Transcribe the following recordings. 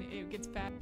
and it gets fat.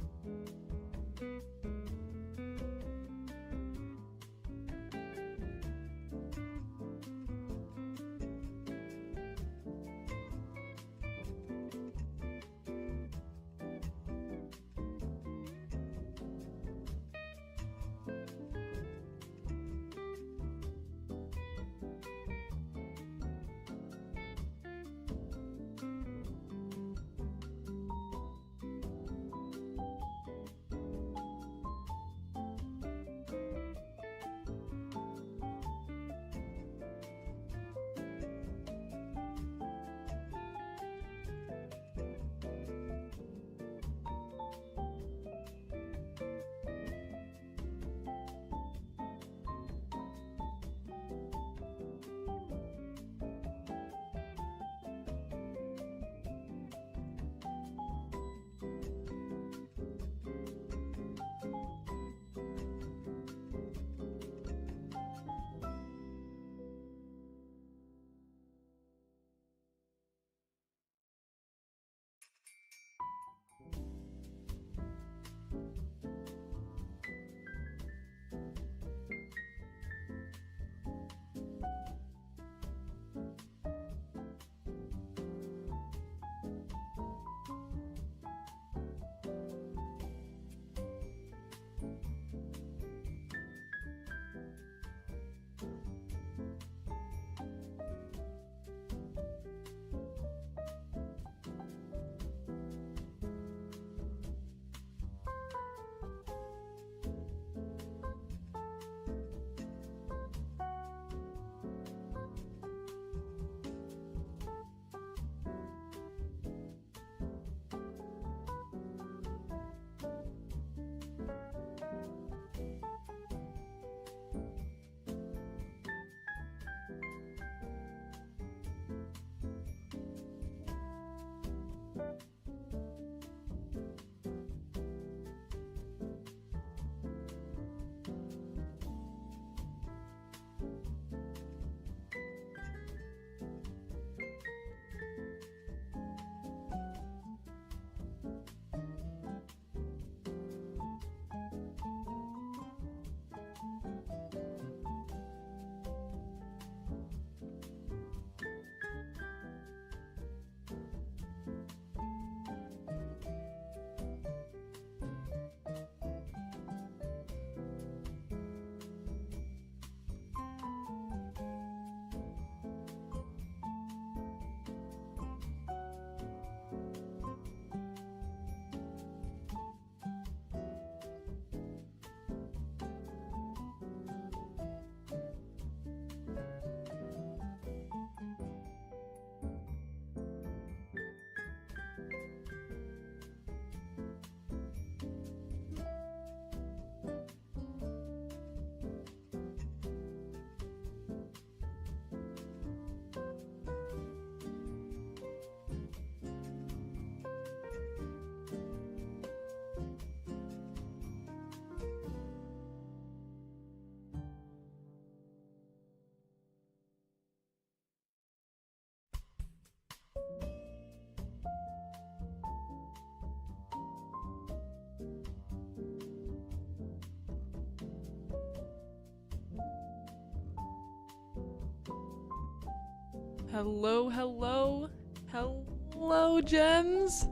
Hello, hello, hello, gems.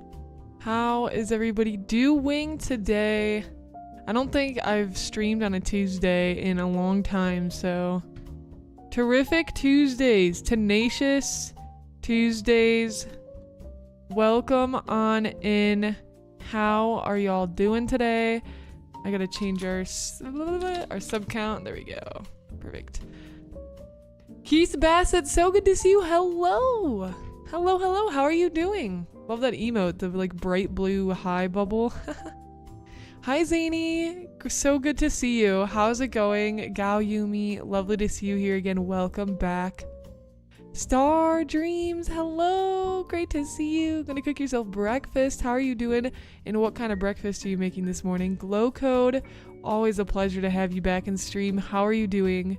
How is everybody doing today? I don't think I've streamed on a Tuesday in a long time, so terrific Tuesdays, tenacious Tuesdays. Welcome on in. How are y'all doing today? I gotta change our sub count. There we go. Perfect. Keith Bassett, so good to see you. Hello. Hello, hello. How are you doing? Love that emote, the like bright blue high bubble. Hi, Zany. So good to see you. How's it going? 𝐂𝐬𝐵, lovely to see you here again. Welcome back. Star Dreams, hello. Great to see you. Gonna cook yourself breakfast. How are you doing? And what kind of breakfast are you making this morning? Glow Code, always a pleasure to have you back in stream. How are you doing?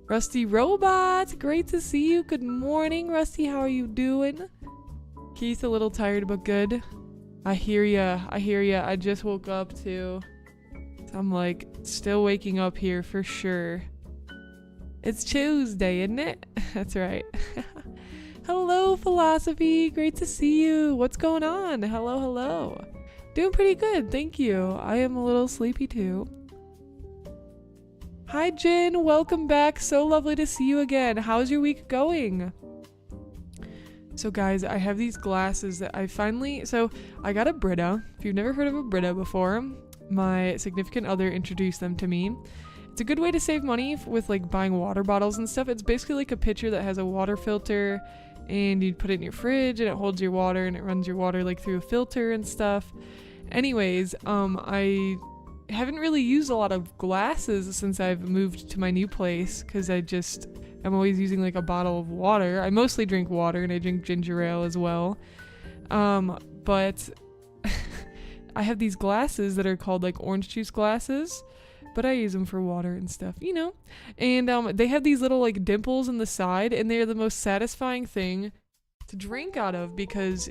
Rusty Robot, great to see you. Good morning, Rusty. How are you doing? Keith, a little tired but good. I hear ya. I hear ya. I just woke up too. So I'm like still waking up here for sure. It's Tuesday, isn't it? That's right. Hello, Philosophy. Great to see you. What's going on? Hello, hello. Doing pretty good, thank you. I am a little sleepy too. Hi, Jin. Welcome back. So lovely to see you again. How's your week going? So guys, I have these glasses that I got a Brita. If you've never heard of a Brita before, my significant other introduced them to me. It's a good way to save money with like buying water bottles and stuff. It's basically like a pitcher that has a water filter, and you put it in your fridge and it holds your water and it runs your water like through a filter and stuff. Anyways, I haven't really used a lot of glasses since I've moved to my new place because I'm always using like a bottle of water. I mostly drink water and I drink ginger ale as well. But I have these glasses that are called like orange juice glasses, but I use them for water and stuff, you know? And they have these little like dimples in the side, and they're the most satisfying thing to drink out of because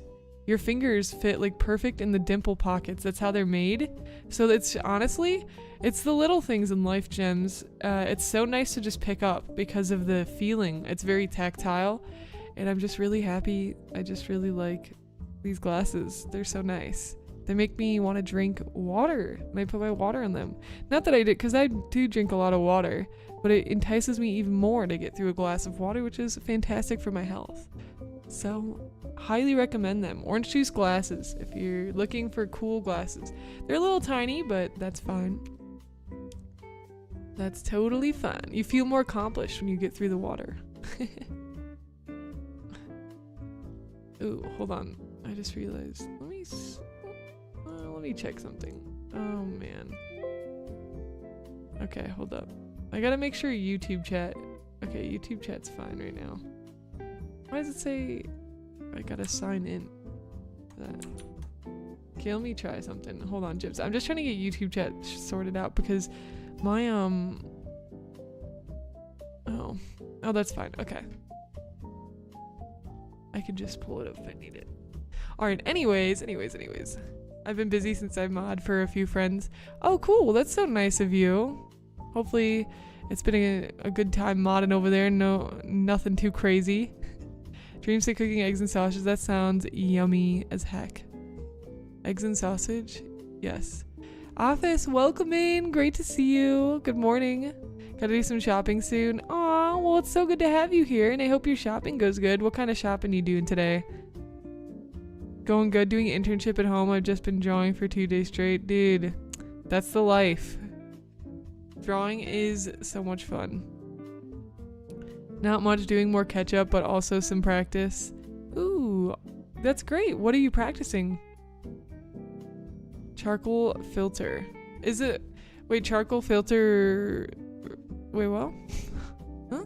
your fingers fit like perfect in the dimple pockets. That's how they're made. So it's honestly, it's the little things in life, gems. It's so nice to just pick up because of the feeling. It's very tactile, and I'm just really happy. I just really like these glasses. They're so nice. They make me want to drink water, and I put my water in them. Not that I did, because I do drink a lot of water, but it entices me even more to get through a glass of water, which is fantastic for my health. So, highly recommend them. Orange juice glasses, if you're looking for cool glasses. They're a little tiny, but that's fine. That's totally fine. You feel more accomplished when you get through the water. Ooh, hold on. I just realized. Let me check something. Oh, man. Okay, hold up. I gotta make sure YouTube chat... Okay, YouTube chat's fine right now. Why does it say I gotta sign in for that? Okay, let me try something. Hold on, Jibs. I'm just trying to get YouTube chat sorted out because my, Oh, that's fine. Okay. I can just pull it up if I need it. Alright, anyways. I've been busy since I mod for a few friends. Oh, cool. That's so nice of you. Hopefully it's been a good time modding over there. Nothing too crazy. Dreams of cooking eggs and sausages. That sounds yummy as heck. Eggs and sausage? Yes. Office, welcome in. Great to see you. Good morning. Gotta do some shopping soon. Aw, well, it's so good to have you here, and I hope your shopping goes good. What kind of shopping are you doing today? Going good, doing an internship at home. I've just been drawing for 2 days straight. Dude, that's the life. Drawing is so much fun. Not much, doing more catch up, but also some practice. Ooh, that's great. What are you practicing? Charcoal filter. Is it... Wait, charcoal filter... Wait, what? Huh?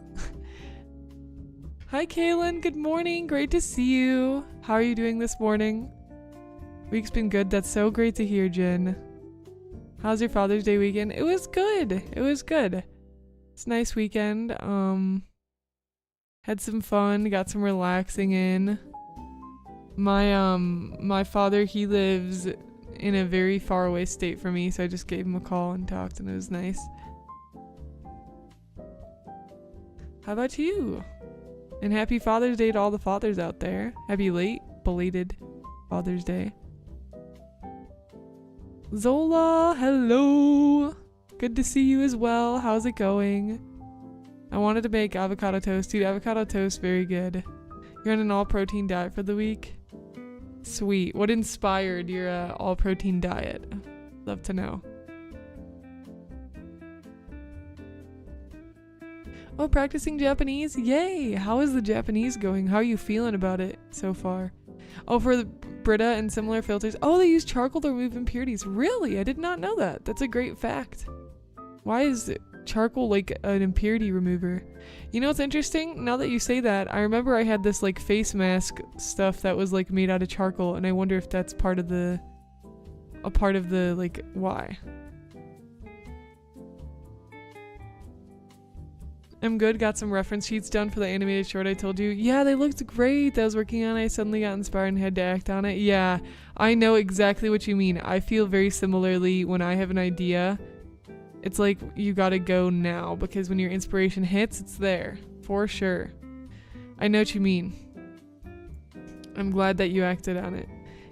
Hi, Kaylin. Good morning. Great to see you. How are you doing this morning? Week's been good. That's so great to hear, Jen. How's your Father's Day weekend? It was good. It was good. It's a nice weekend. Had some fun. Got some relaxing in. My father, he lives in a very far away state from me, so I just gave him a call and talked, and it was nice. How about you? And happy Father's Day to all the fathers out there. Happy belated Father's Day. Zola, hello. Good to see you as well. How's it going? I wanted to make avocado toast. Dude, avocado toast, very good. You're on an all-protein diet for the week? Sweet. What inspired your all-protein diet? Love to know. Oh, practicing Japanese? Yay! How is the Japanese going? How are you feeling about it so far? Oh, for the Brita and similar filters. Oh, they use charcoal to remove impurities. Really? I did not know that. That's a great fact. Why is charcoal like an impurity remover? You know what's interesting? Now that you say that, I remember I had this like face mask stuff that was like made out of charcoal, and I wonder if that's part of the like why. I'm good. Got some reference sheets done for the animated short I told you. Yeah, they looked great. That I was working on. I suddenly got inspired and had to act on it. Yeah, I know exactly what you mean. I feel very similarly when I have an idea. It's like you gotta go now because when your inspiration hits, it's there. For sure. I know what you mean. I'm glad that you acted on it.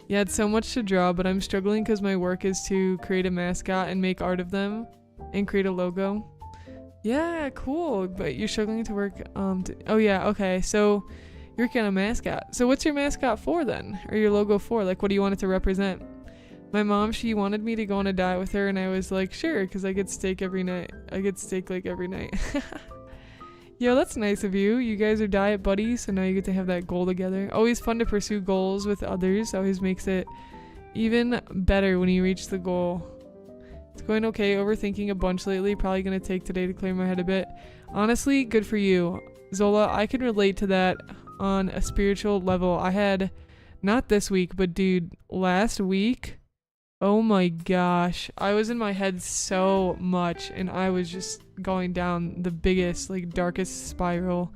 Yeah, it's so much to draw, but I'm struggling because my work is to create a mascot and make art of them and create a logo. Yeah, cool. But you're struggling to work, oh yeah, okay. So you're working on a mascot. So what's your mascot for then? Or your logo for? Like, what do you want it to represent? My mom, she wanted me to go on a diet with her, and I was like, sure, because I get steak every night. I get steak like every night. Yo, that's nice of you. You guys are diet buddies, so now you get to have that goal together. Always fun to pursue goals with others. Always makes it even better when you reach the goal. It's going okay. Overthinking a bunch lately. Probably going to take today to clear my head a bit. Honestly, good for you. Zola, I can relate to that on a spiritual level. I had, not this week, but dude, last week, oh my gosh. I was in my head so much, and I was just going down the biggest, like, darkest spiral.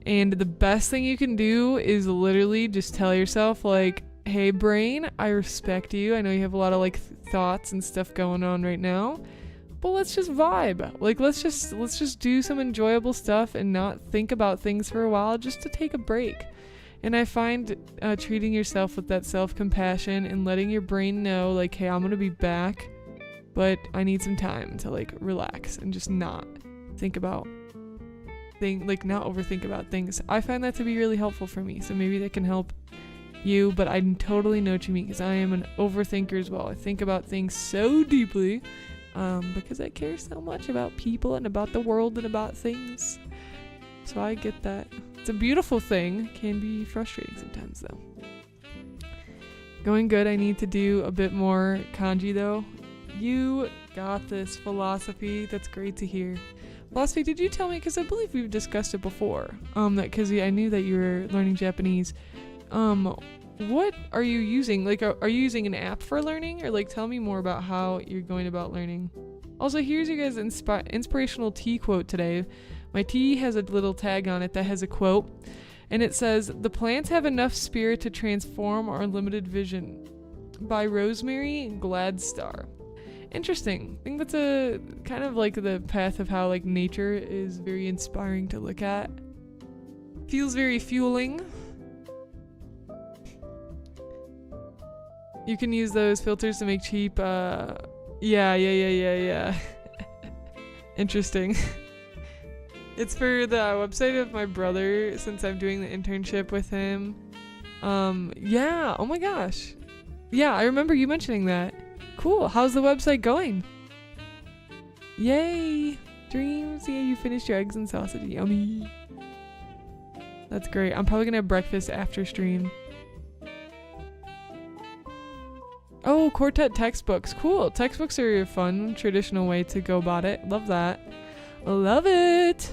And the best thing you can do is literally just tell yourself, like, hey brain, I respect you. I know you have a lot of like thoughts and stuff going on right now, but let's just vibe. Like let's just do some enjoyable stuff and not think about things for a while, just to take a break. And I find treating yourself with that self-compassion and letting your brain know like, hey, I'm gonna be back, but I need some time to like relax and just not think about not overthink about things. I find that to be really helpful for me, so maybe that can help you, but I totally know what you mean because I am an overthinker as well. I think about things so deeply because I care so much about people and about the world and about things. So I get that. It's a beautiful thing. Can be frustrating sometimes though. Going good. I need to do a bit more kanji though. You got this. Philosophy. That's great to hear. Philosophy, did you tell me, because I believe we've discussed it before, that because I knew that you were learning Japanese. What are you using? Like, are you using an app for learning? Or, like, tell me more about how you're going about learning. Also, here's you guys' inspirational tea quote today. My tea has a little tag on it that has a quote. And it says, "The plants have enough spirit to transform our limited vision." By Rosemary Gladstar. Interesting. I think that's a kind of like the path of how, like, nature is very inspiring to look at. Feels very fueling. You can use those filters to make cheap, yeah. Interesting. It's for the website of my brother, since I'm doing the internship with him. Yeah, oh my gosh. Yeah, I remember you mentioning that. Cool, how's the website going? Yay! Dreams, yeah, you finished your eggs and sausage, yummy. That's great. I'm probably gonna have breakfast after stream. Oh, quartet textbooks. Cool. Textbooks are a fun, traditional way to go about it. Love that. Love it.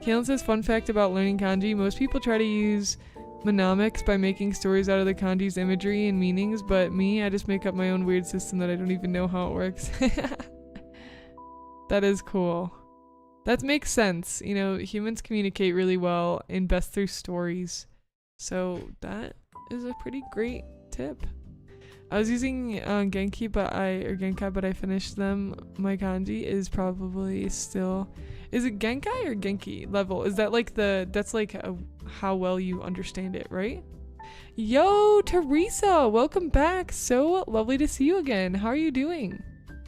Kaylin says, fun fact about learning kanji. Most people try to use mnemonics by making stories out of the kanji's imagery and meanings, but me, I just make up my own weird system that I don't even know how it works. That is cool. That makes sense. You know, humans communicate really well and best through stories. So that is a pretty great tip. I was using Genki, but I finished them. My kanji is probably still, is it Genkai or Genki level? Is that like that's like how well you understand it, right? Yo, Teresa, welcome back. So lovely to see you again. How are you doing?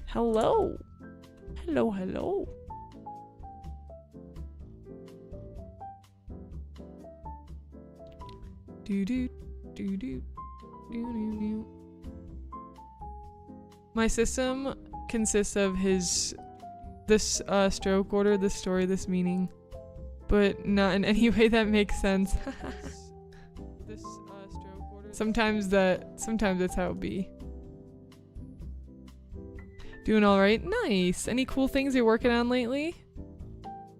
Hello. Hello. Do. My system consists of this stroke order, this story, this meaning, but not in any way that makes sense. This stroke order. Sometimes that's how it be. Doing all right. Nice. Any cool things you're working on lately?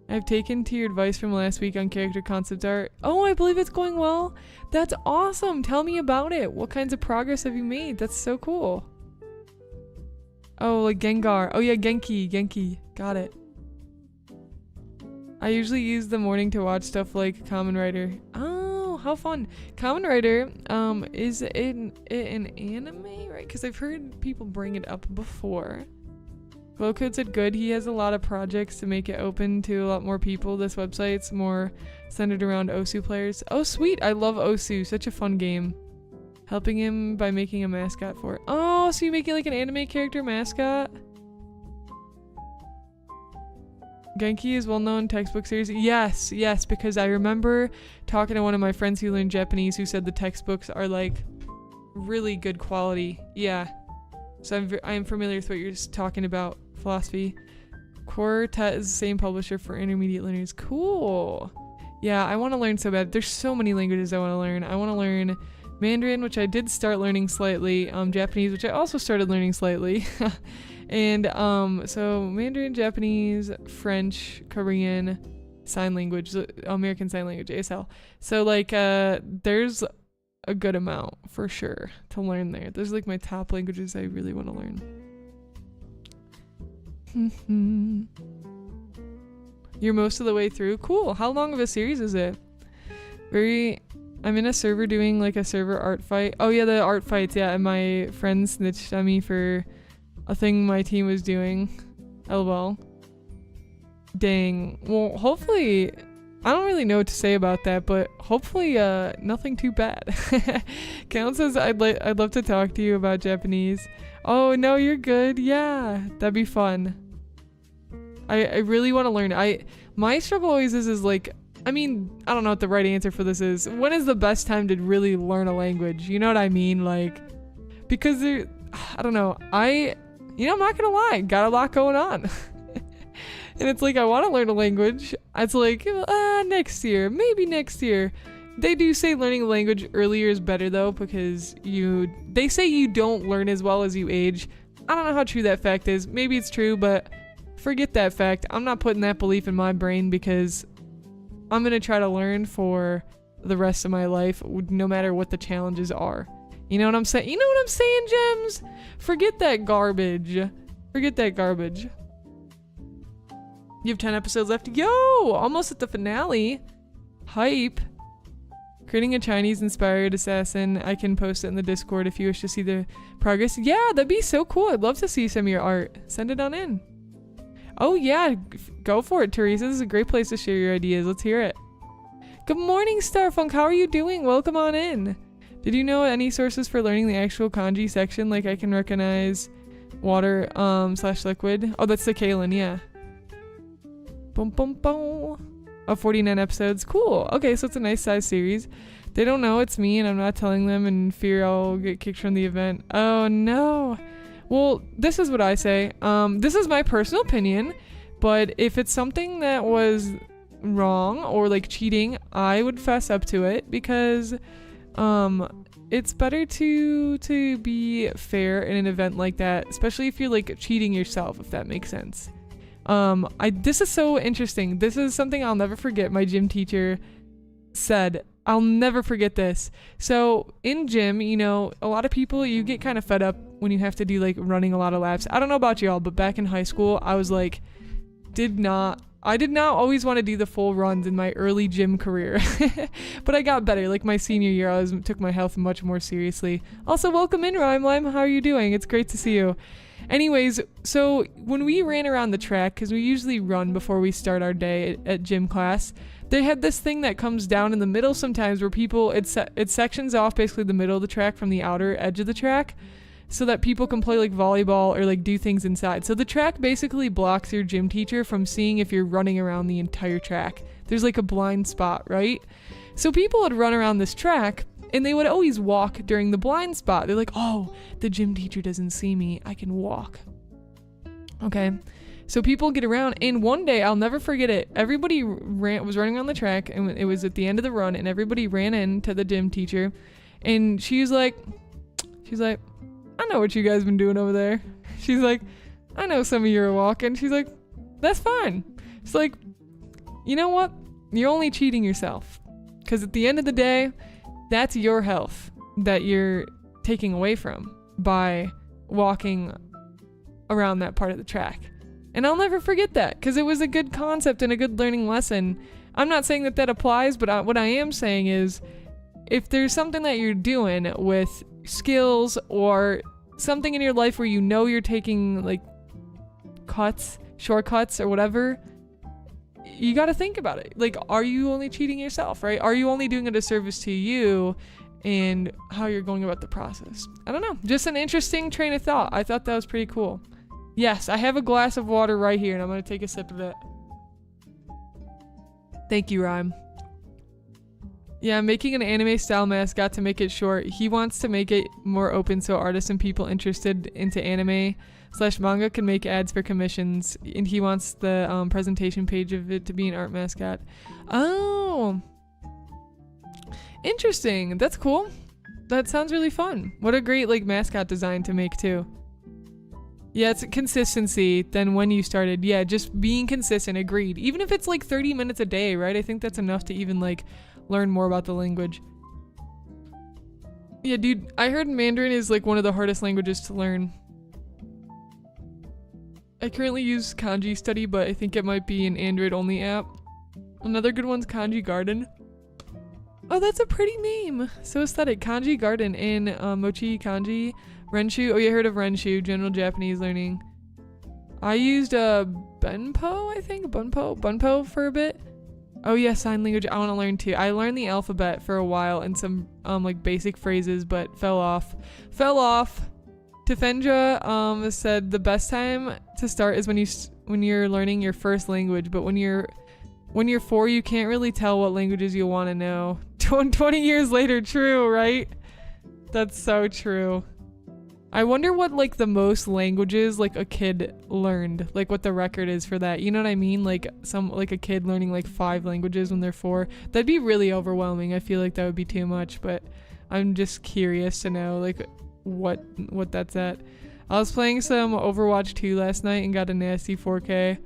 I've taken to your advice from last week on character concept art. Oh, I believe it's going well. That's awesome. Tell me about it. What kinds of progress have you made? That's so cool. Oh, like Gengar. Oh yeah, Genki. Got it. I usually use the morning to watch stuff like Kamen Rider. Oh, how fun. Kamen Rider is an anime, right? Because I've heard people bring it up before. 𝐒𝐲𝐻 said good. He has a lot of projects to make it open to a lot more people. This website's more centered around 𝐒𝐲 players. Oh, sweet. I love 𝐒𝐲. Such a fun game. Helping him by making a mascot for it. Oh, so you're making like an anime character mascot? Genki is well-known textbook series. Yes, yes, because I remember talking to one of my friends who learned Japanese who said the textbooks are like really good quality. Yeah. So I'm familiar with what you're talking about. Philosophy. Quartet is the same publisher for intermediate learners. Cool. Yeah, I want to learn so bad. There's so many languages I want to learn. I want to learn Mandarin, which I did start learning slightly. Japanese, which I also started learning slightly. And so Mandarin, Japanese, French, Korean, sign language, American Sign Language, ASL. So like there's a good amount for sure to learn there. Those are like my top languages I really want to learn. You're most of the way through? Cool. How long of a series is it? I'm in a server doing like a server art fight. Oh yeah, the art fights, yeah, and my friend snitched on me for a thing my team was doing. LOL. Dang. Well, hopefully, I don't really know what to say about that, but hopefully nothing too bad. Count says I'd love to talk to you about Japanese. Oh no, you're good. Yeah, that'd be fun. I really want to learn. My struggle always is like, I mean, I don't know what the right answer for this is. When is the best time to really learn a language? You know what I mean? Like, because I don't know. I'm not gonna lie, got a lot going on. And it's like, I want to learn a language. It's like, next year, maybe next year. They do say learning a language earlier is better though, because they say you don't learn as well as you age. I don't know how true that fact is. Maybe it's true, but forget that fact. I'm not putting that belief in my brain because I'm going to try to learn for the rest of my life, no matter what the challenges are. You know what I'm saying? You know what I'm saying, Gems? Forget that garbage. Forget that garbage. You have 10 episodes left. Yo! Almost at the finale. Hype. Creating a Chinese-inspired assassin. I can post it in the Discord if you wish to see the progress. Yeah, that'd be so cool. I'd love to see some of your art. Send it on in. Oh yeah, go for it, Teresa. This is a great place to share your ideas. Let's hear it. Good morning, Starfunk. How are you doing? Welcome on in. Did you know any sources for learning the actual kanji section? Like I can recognize water / liquid. Oh, that's the 𝐶𝐿, yeah. Boom, boom, boom. Oh, 49 episodes. Cool. Okay, so it's a nice size series. They don't know it's me, and I'm not telling them in fear I'll get kicked from the event. Oh no. Well, this is what I say. This is my personal opinion, but if it's something that was wrong or like cheating, I would fess up to it because it's better to be fair in an event like that, especially if you're like cheating yourself, if that makes sense. This is so interesting. This is something I'll never forget. My gym teacher said, I'll never forget this. So in gym, a lot of people, you get kind of fed up when you have to do like running a lot of laps. I don't know about y'all, but back in high school, I was like, I did not always want to do the full runs in my early gym career, but I got better. Like my senior year, I took my health much more seriously. Also, welcome in, Rhyme Lime. How are you doing? It's great to see you. Anyways, so when we ran around the track, because we usually run before we start our day at gym class, they had this thing that comes down in the middle sometimes where people, it sections off basically the middle of the track from the outer edge of the track so that people can play like volleyball or like do things inside. So the track basically blocks your gym teacher from seeing if you're running around the entire track. There's like a blind spot, right? So people would run around this track and they would always walk during the blind spot. They're like, oh, the gym teacher doesn't see me. I can walk. Okay. So people get around, and one day, I'll never forget it, everybody was running on the track, and it was at the end of the run, and everybody ran into the gym teacher, and she's like, I know what you guys been doing over there. She's like, I know some of you are walking. She's like, that's fine. It's like, you know what? You're only cheating yourself, because at the end of the day, that's your health that you're taking away from by walking around that part of the track. And I'll never forget that because it was a good concept and a good learning lesson. I'm not saying that that applies, but what I am saying is if there's something that you're doing with skills or something in your life where you know you're taking like shortcuts or whatever, you got to think about it. Like, are you only cheating yourself, right? Are you only doing a disservice to you and how you're going about the process? I don't know. Just an interesting train of thought. I thought that was pretty cool. Yes, I have a glass of water right here and I'm going to take a sip of it. Thank you, Rhyme. Yeah, I'm making an anime style mascot to make it short. He wants to make it more open so artists and people interested into anime/manga can make ads for commissions. And he wants the presentation page of it to be an art mascot. Oh, interesting. That's cool. That sounds really fun. What a great like mascot design to make too. Yeah, it's consistency than when you started. Yeah, just being consistent. Agreed. Even if it's like 30 minutes a day, right? I think that's enough to even like learn more about the language. Yeah, dude, I heard Mandarin is like one of the hardest languages to learn. I currently use Kanji Study, but I think it might be an Android only app. Another good one's Kanji Garden. Oh, that's a pretty name. So aesthetic. Kanji Garden in Mochi Kanji. Renshu. Oh, you heard of Renshu, General Japanese Learning. I used Bunpo, I think. Bunpo for a bit. Oh yeah, sign language. I want to learn too. I learned the alphabet for a while and some like basic phrases, but fell off. Tefendra said the best time to start is when you're learning your first language, but when you're 4, you can't really tell what languages you want to know. 20 years later, true, right? That's so true. I wonder what like the most languages like a kid learned, like what the record is for that. You know what I mean? Like a kid learning like 5 languages when they're 4. That'd be really overwhelming. I feel like that would be too much, but I'm just curious to know like what that's at. I was playing some Overwatch 2 last night and got a nasty 4K.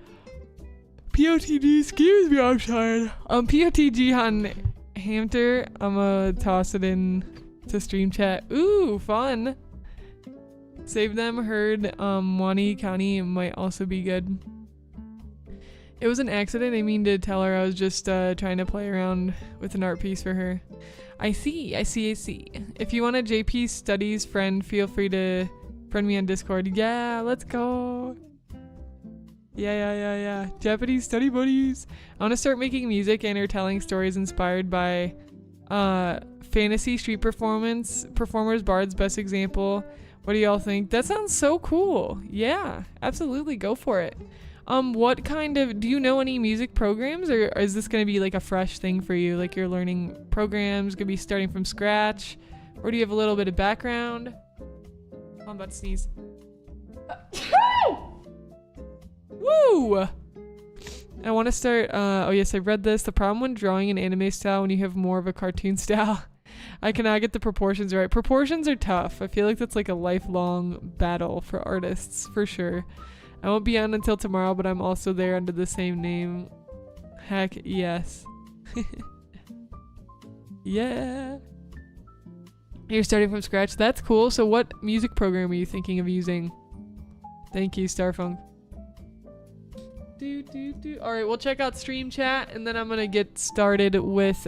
POTG, excuse me, I'm tired. POTG on Hamter. I'm gonna toss it in to stream chat. Ooh, fun. Save them, heard Wani County might also be good. It was an accident. I mean to tell her I was just trying to play around with an art piece for her. I see. If you want a JP Studies friend, feel free to friend me on Discord. Yeah, let's go. Yeah. Japanese study buddies. I want to start making music and or telling stories inspired by fantasy street performers, bards, best example. What do y'all think? That sounds so cool. Yeah, absolutely. Go for it. What kind of, do you know any music programs or is this going to be like a fresh thing for you? Like you're learning programs, going to be starting from scratch? Or do you have a little bit of background? I'm about to sneeze. Woo! I want to start, oh yes, I read this. The problem when drawing an anime style when you have more of a cartoon style. I cannot get the proportions right. Proportions are tough. I feel like that's like a lifelong battle for artists, for sure. I won't be on until tomorrow, but I'm also there under the same name. Heck yes. Yeah. You're starting from scratch. That's cool. So what music program are you thinking of using? Thank you, Starfunk. Alright, we'll check out stream chat and then I'm gonna get started with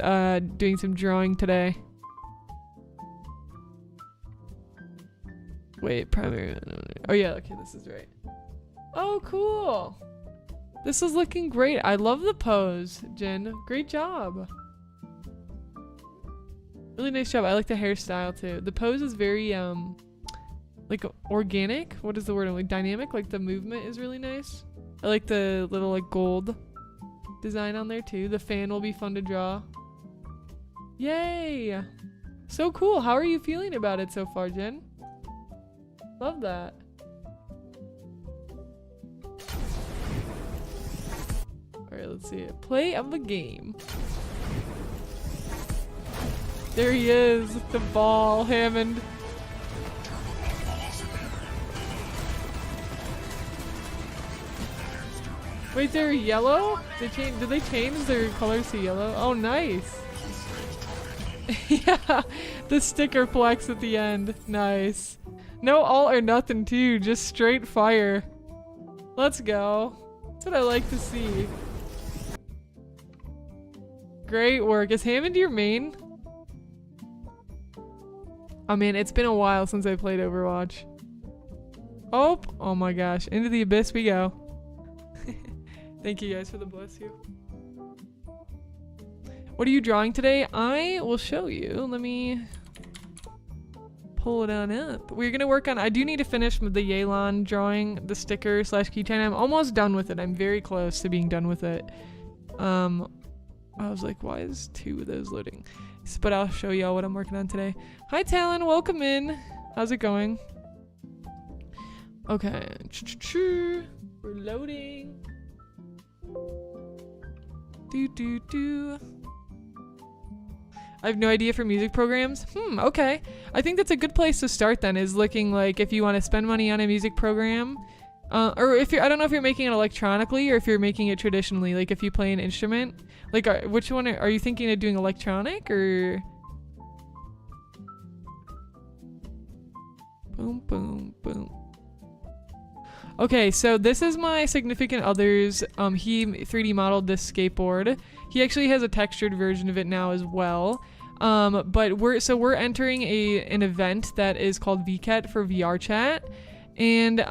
doing some drawing today. Wait, primary. Oh yeah, okay, this is right. Oh, cool. This is looking great. I love the pose, Jen. Great job. Really nice job. I like the hairstyle too. The pose is very like organic. What is the word? Like dynamic. Like the movement is really nice. I like the little like gold design on there too. The fan will be fun to draw. Yay! So cool. How are you feeling about it so far, Jen? Love that. Alright, let's see it. Play of the game. There he is, the ball, Hammond. Wait, they're yellow? Did they change their colors to yellow? Oh, nice. Yeah, the sticker flex at the end. Nice. No all or nothing too, just straight fire. Let's go. That's what I like to see. Great work. Is Hammond your main? Oh man, it's been a while since I played Overwatch. Oh my gosh. Into the abyss we go. Thank you guys for the bless you. What are you drawing today? I will show you. Let me pull it on up. We're gonna work on, I do need to finish the 𝐒𝐻𝐫𝐭 drawing, the sticker / keychain. I'm almost done with it. I'm very close to being done with it. I was like, why is 2 of those loading? But I'll show y'all what I'm working on today. Hi Talon, welcome in. How's it going? Okay. We're loading. I have no idea for music programs. Okay. I think that's a good place to start then, is looking like if you want to spend money on a music program. Or if you're, I don't know if you're making it electronically or if you're making it traditionally, like if you play an instrument. Like, which one are you thinking of doing, electronic or? Boom, boom, boom. Okay, so this is my significant other's, he 3D modeled this skateboard. He actually has a textured version of it now as well. But we're entering an event that is called VCAT for VR chat. And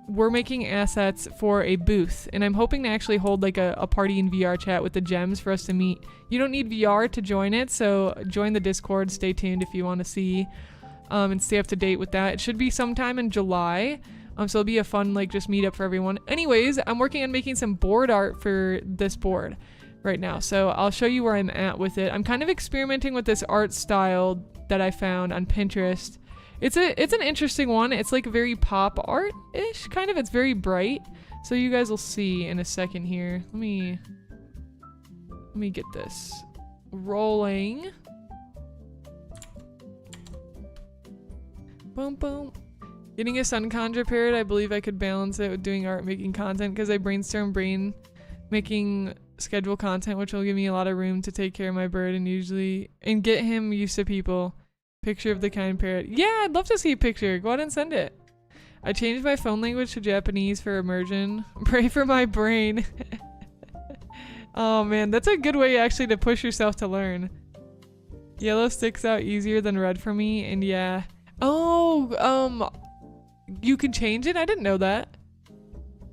we're making assets for a booth, and I'm hoping to actually hold like a party in VR chat with the gems for us to meet. You don't need VR to join it, so join the Discord, stay tuned if you want to see and stay up to date with that. It should be sometime in July. So it'll be a fun like just meetup for everyone. Anyways, I'm working on making some board art for this board right now, so I'll show you where I'm at with it. I'm kind of experimenting with this art style that I found on Pinterest. It's an interesting one. It's like very pop art-ish, kind of. It's very bright. So you guys will see in a second here. Let me get this rolling. Boom, boom. Getting a sun conjure period, I believe I could balance it with doing art making content because I brainstorm brain making schedule content, which will give me a lot of room to take care of my bird and get him used to people. Picture of the kind parrot. Yeah, I'd love to see a picture. Go ahead and send it. I changed my phone language to Japanese for immersion. Pray for my brain. Oh man, that's a good way actually to push yourself to learn. Yellow sticks out easier than red for me, and yeah. Oh, you can change it? I didn't know that.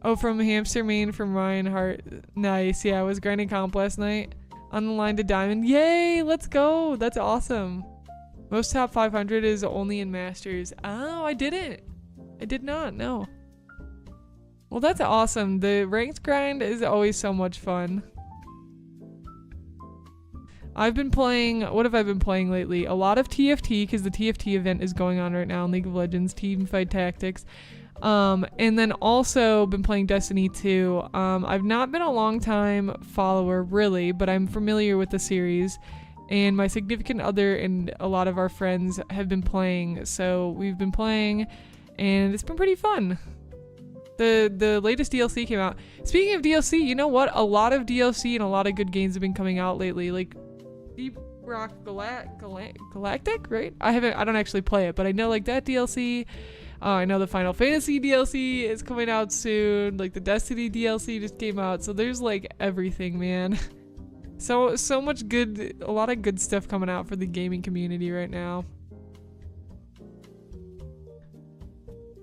Oh, from Hamster Main from Ryan Hart. Nice. Yeah, I was grinding comp last night. On the line to diamond. Yay, let's go. That's awesome. Most top 500 is only in Masters. Oh, I didn't. I did not, no. Well, that's awesome. The ranked grind is always so much fun. I've been playing, what have I been playing lately? A lot of TFT, because the TFT event is going on right now in League of Legends, Teamfight Tactics. And then also been playing Destiny 2. I've not been a long time follower, really, but I'm familiar with the series. And my significant other and a lot of our friends have been playing, so we've been playing, and it's been pretty fun. The latest DLC came out. Speaking of DLC, you know what? A lot of DLC and a lot of good games have been coming out lately, like Deep Rock Galactic, right? I don't actually play it, but I know like that DLC. I know the Final Fantasy DLC is coming out soon. Like the Destiny DLC just came out, so there's like everything, man. So much good, a lot of good stuff coming out for the gaming community right now.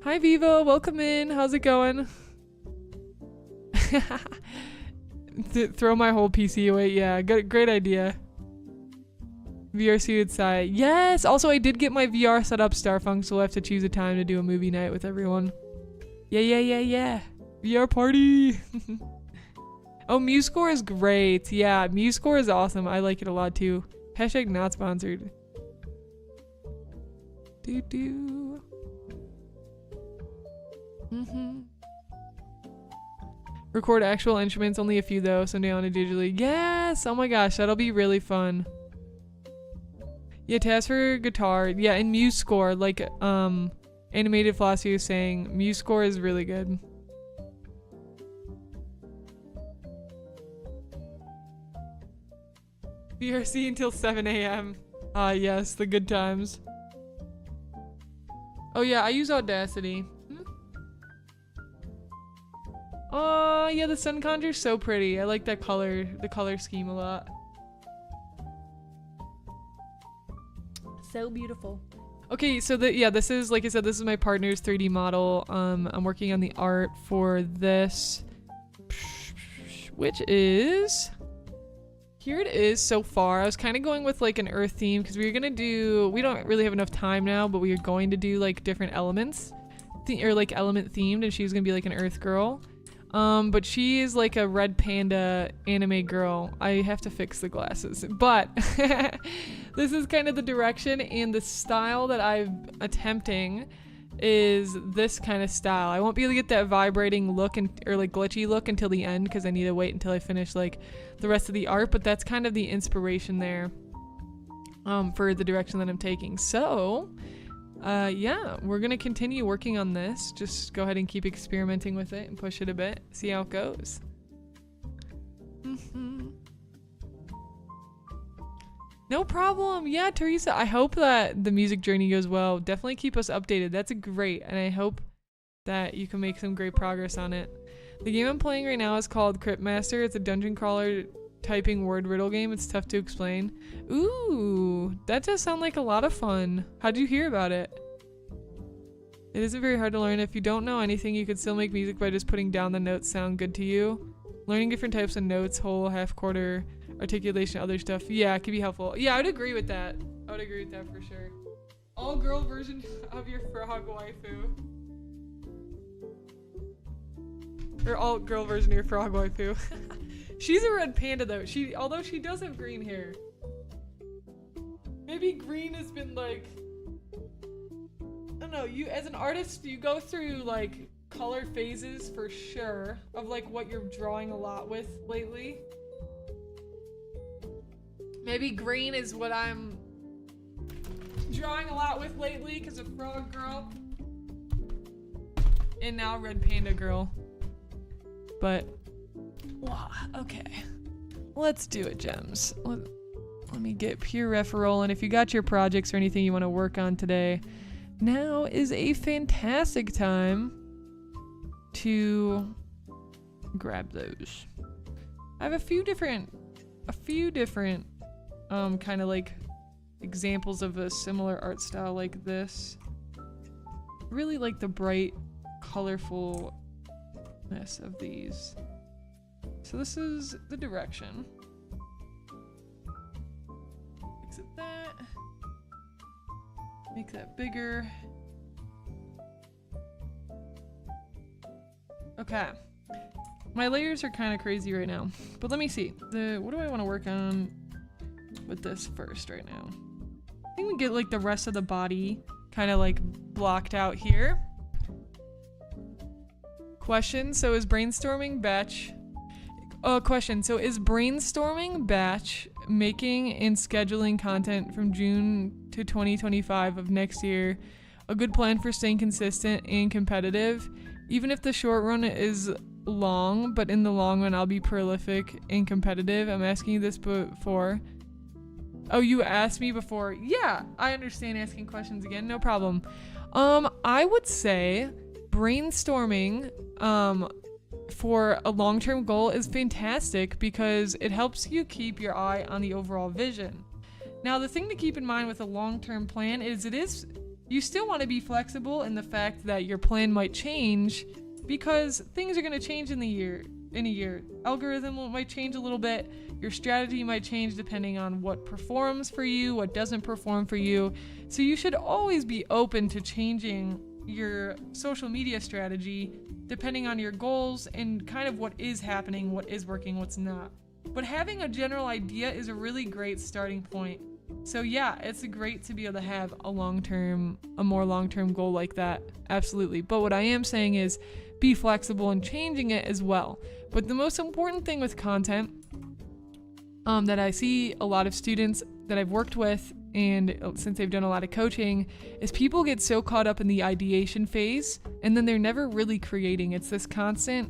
Hi Vivo, welcome in. How's it going? Throw my whole PC away. Yeah, great idea. VR suited side. Yes! Also, I did get my VR set up, Starfunk, so we'll have to choose a time to do a movie night with everyone. Yeah. VR party! Oh, MuseScore is great. Yeah, MuseScore is awesome. I like it a lot too. Hashtag not sponsored. Record actual instruments, only a few though, someday on it digitally. Yes! Oh my gosh, that'll be really fun. Yeah, task for guitar. Yeah, and MuseScore, like Animated Philosophy was saying, MuseScore is really good. VRC until 7 a.m. Ah, yes, the good times. Oh yeah, I use Audacity. Oh, yeah, the sun conjure's so pretty. I like that color, the color scheme a lot. So beautiful. Okay, so this is, like I said, this is my partner's 3D model. I'm working on the art for this, which is, here it is so far. I was kind of going with like an earth theme because we don't really have enough time now, but we are going to do like different elements, or like element themed, and she was gonna be like an earth girl. But she is like a red panda anime girl. I have to fix the glasses, but this is kind of the direction, and the style that I'm attempting is this kind of style. I won't be able to get that vibrating look or like glitchy look until the end because I need to wait until I finish like the rest of the art, but that's kind of the inspiration there for the direction that I'm taking. So yeah, we're gonna continue working on this. Just go ahead and keep experimenting with it and push it a bit, see how it goes. No problem. Yeah, Teresa, I hope that the music journey goes well. Definitely keep us updated. That's great, and I hope that you can make some great progress on it. The game I'm playing right now is called Cryptmaster. It's a dungeon crawler typing word riddle game. It's tough to explain. Ooh, that does sound like a lot of fun. How'd you hear about it? It isn't very hard to learn. If you don't know anything, you could still make music by just putting down the notes sound good to you. Learning different types of notes, whole, half, quarter, articulation, other stuff. Yeah, it could be helpful. Yeah, I would agree with that. I would agree with that for sure. All girl version of your frog waifu. Or all girl version of your frog waifu. She's a red panda though. Although she does have green hair. Maybe green has been like, I don't know, you as an artist, you go through like color phases for sure of like what you're drawing a lot with lately. Maybe green is what I'm drawing a lot with lately because of frog girl. And now red panda girl. But wow, okay, let's do it, Gems. Let me get pure referral, and if you got your projects or anything you want to work on today, now is a fantastic time to grab those. I have a few different kind of like examples of a similar art style like this. Really like the bright colorfulness of these. So this is the direction. Exit that. Make that bigger. Okay. My layers are kind of crazy right now, but let me see. What do I want to work on with this first right now? I think we get like the rest of the body kind of like blocked out here. Question, so is brainstorming batch making and scheduling content from June to 2025 of next year a good plan for staying consistent and competitive? Even if the short run is long, but in the long run I'll be prolific and competitive. I'm asking you this before. Oh, you asked me before. Yeah, I understand asking questions again, no problem. I would say brainstorming for a long-term goal is fantastic because it helps you keep your eye on the overall vision. Now, the thing to keep in mind with a long-term plan is you still want to be flexible in the fact that your plan might change because things are going to change in a year. Algorithm might change a little bit. Your strategy might change depending on what performs for you, what doesn't perform for you. So you should always be open to changing your social media strategy depending on your goals and kind of what is happening, what is working, what's not. But having a general idea is a really great starting point. So yeah, it's great to be able to have a more long-term goal like that. Absolutely. But what I am saying is be flexible in changing it as well. But the most important thing with content that I see a lot of students that I've worked with and since they've done a lot of coaching is people get so caught up in the ideation phase and then they're never really creating. It's this constant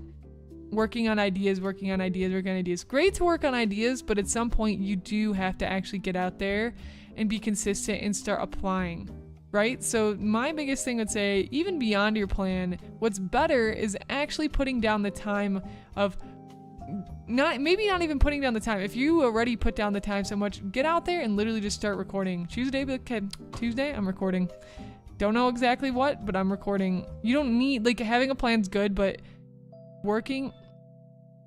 working on ideas. Great to work on ideas, but at some point you do have to actually get out there and be consistent and start applying, right? So my biggest thing would say, even beyond your plan, what's better is actually putting down the time of maybe not even putting down the time. If you already put down the time so much, get out there and literally just start recording. Tuesday, be like, okay, Tuesday, I'm recording. Don't know exactly what, but I'm recording. You don't need, like, having a plan's good, but working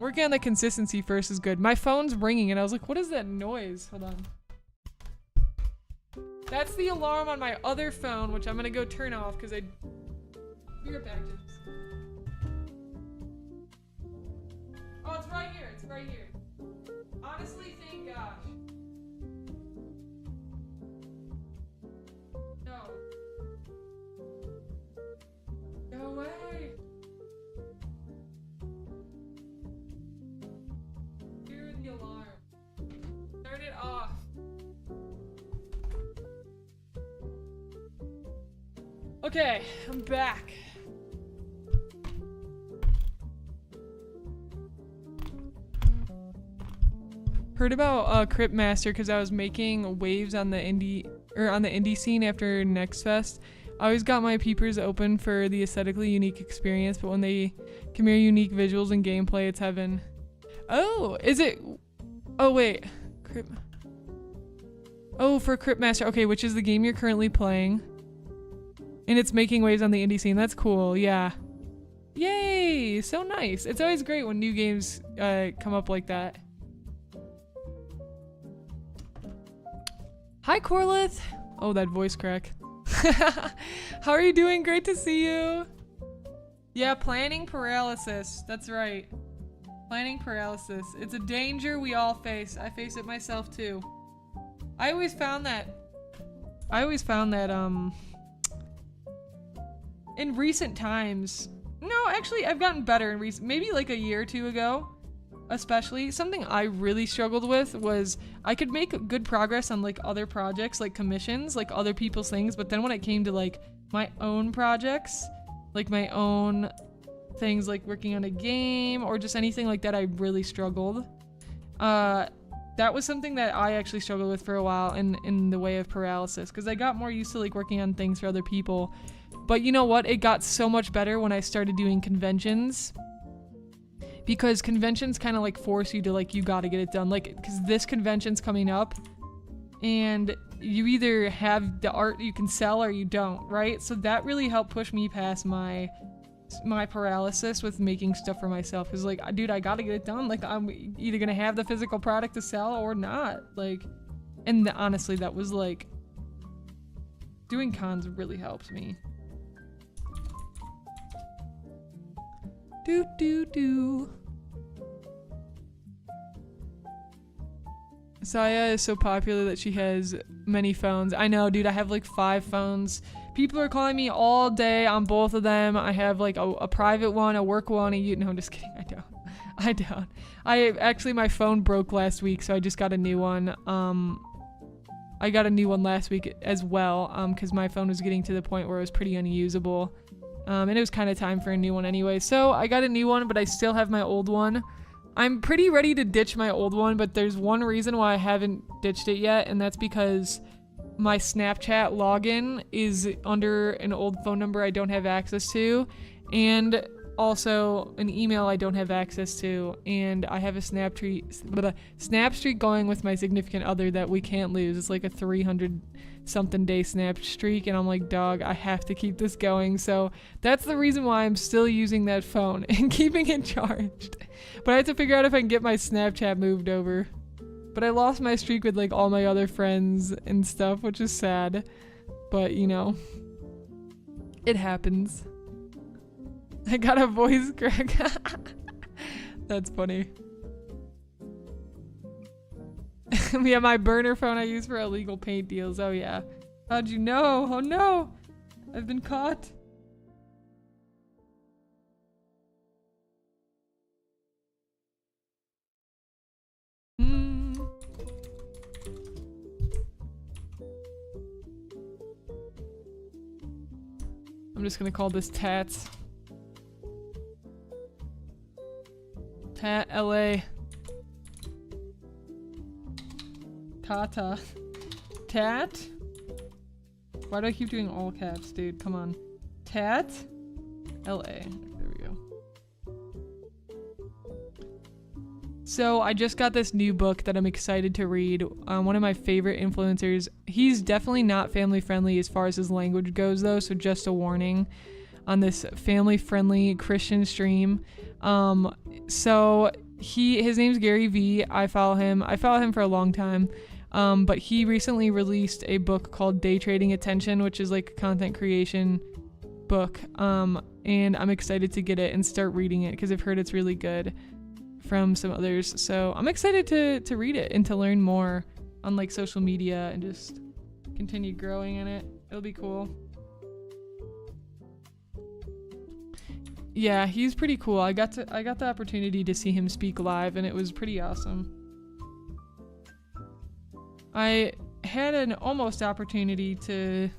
on the consistency first is good. My phone's ringing and I was like, what is that noise? Hold on. That's the alarm on my other phone, which I'm gonna go turn off because I... Be right back, James. Oh, it's right here. It's right here. Honestly, thank gosh. No. Go away. Hear the alarm. Turn it off. Okay, I'm back. Heard about Crypt Master because I was making waves on the indie scene after Next Fest. I always got my peepers open for the aesthetically unique experience, but when they come unique visuals and gameplay, it's heaven. Oh, is it? Oh wait, Crypt. Oh, for Crypt Master. Okay, which is the game you're currently playing, and it's making waves on the indie scene. That's cool. Yeah. Yay! So nice. It's always great when new games come up like that. Hi, Corlith. Oh, that voice crack. How are you doing? Great to see you. Yeah, planning paralysis. That's right. Planning paralysis. It's a danger we all face. I face it myself too. I always found that in recent times. No, actually, I've gotten better in maybe like a year or two ago. Especially, something I really struggled with was I could make good progress on like other projects, like commissions, like other people's things, but then when it came to like my own projects, like my own things like working on a game or just anything like that, I really struggled. That was something that I actually struggled with for a while in the way of paralysis, because I got more used to like working on things for other people. But you know what? It got so much better when I started doing conventions. Because conventions kind of like force you to like, you gotta get it done. Like, because this convention's coming up and you either have the art you can sell or you don't, right? So that really helped push me past my paralysis with making stuff for myself. Cause like, dude, I gotta get it done. Like, I'm either gonna have the physical product to sell or not. Like, and honestly, that was like, doing cons really helped me. Do. Saya is so popular that she has many phones. I know, dude, I have like 5 phones. People are calling me all day on both of them. I have like a private one, a work one, no, I'm just kidding. I don't. Actually, my phone broke last week, so I just got a new one. I got a new one last week as well, because my phone was getting to the point where it was pretty unusable. And it was kind of time for a new one anyway. So I got a new one, but I still have my old one. I'm pretty ready to ditch my old one, but there's one reason why I haven't ditched it yet, and that's because my Snapchat login is under an old phone number I don't have access to, and also an email I don't have access to, and I have a snap streak going with my significant other that we can't lose. It's like a 300-something day snap streak, and I'm like, dog, I have to keep this going. So that's the reason why I'm still using that phone and keeping it charged. But I have to figure out if I can get my Snapchat moved over. But I lost my streak with like all my other friends and stuff, which is sad. But you know, it happens. I got a voice crack. That's funny. Yeah, my burner phone I use for illegal paint deals. Oh yeah. How'd you know? Oh no! I've been caught. I'm just gonna call this Tats. Tat LA. Tata. Tat. Why do I keep doing all caps, dude? Come on. Tat? L-A. There we go. So I just got this new book that I'm excited to read. One of my favorite influencers. He's definitely not family friendly as far as his language goes though, so just a warning on this family friendly Christian stream. So his name's Gary V. I follow him for a long time. But he recently released a book called Day Trading Attention, which is like a content creation book. And I'm excited to get it and start reading it because I've heard it's really good from some others. So I'm excited to read it and to learn more on like social media and just continue growing in it. It'll be cool. Yeah, he's pretty cool. I got the opportunity to see him speak live and it was pretty awesome. I had an almost opportunity to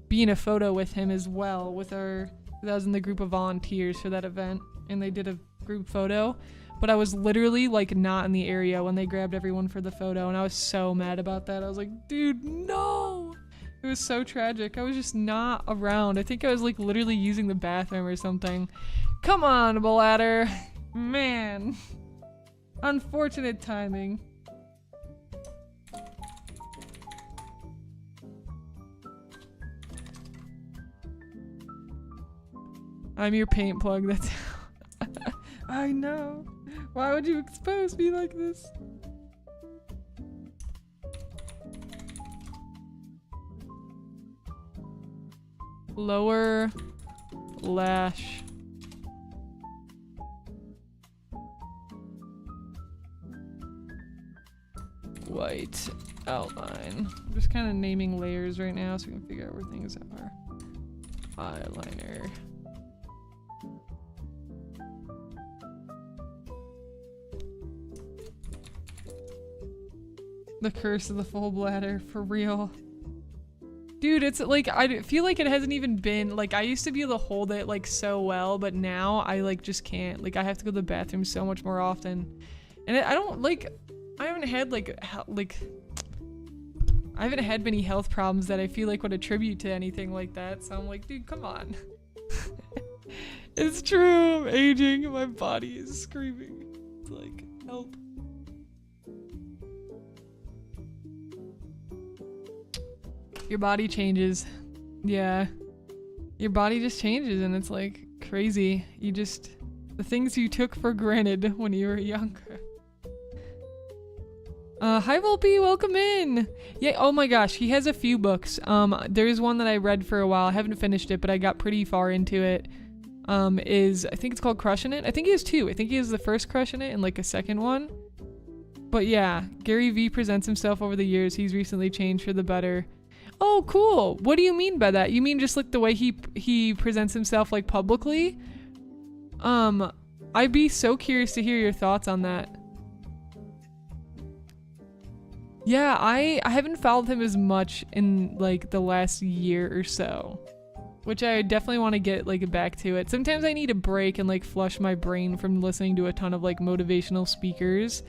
be in a photo with him as well I was in the group of volunteers for that event and they did a group photo, but I was literally like not in the area when they grabbed everyone for the photo and I was so mad about that. I was like, dude, no! It was so tragic. I was just not around. I think I was like literally using the bathroom or something. Come on, Bladder. Man. Unfortunate timing. I'm your paint plug, that's I know. Why would you expose me like this? Lower lash. White outline. I'm just kind of naming layers right now so we can figure out where things are. Eyeliner. The curse of the full bladder, for real. Dude, it's like, I feel like it hasn't even been, like, I used to be able to hold it, like, so well, but now I, like, just can't. Like, I have to go to the bathroom so much more often. And I don't, like, I haven't had, I haven't had many health problems that I feel like would attribute to anything like that, so I'm like, dude, come on. It's true, I'm aging, my body is screaming. It's like, help. Your body changes. Yeah. Your body just changes and it's like crazy. The things you took for granted when you were younger. Hi Volpe, welcome in. Yeah, oh my gosh, he has a few books. There's one that I read for a while. I haven't finished it, but I got pretty far into it. I think it's called Crushing It. I think he has two. I think he has the first Crushing It and like a second one. But yeah, Gary V presents himself over the years. He's recently changed for the better. Oh, cool. What do you mean by that? You mean just like the way he presents himself like publicly? I'd be so curious to hear your thoughts on that. Yeah, I haven't followed him as much in like the last year or so, which I definitely want to get like back to it. Sometimes I need a break and like flush my brain from listening to a ton of like motivational speakers.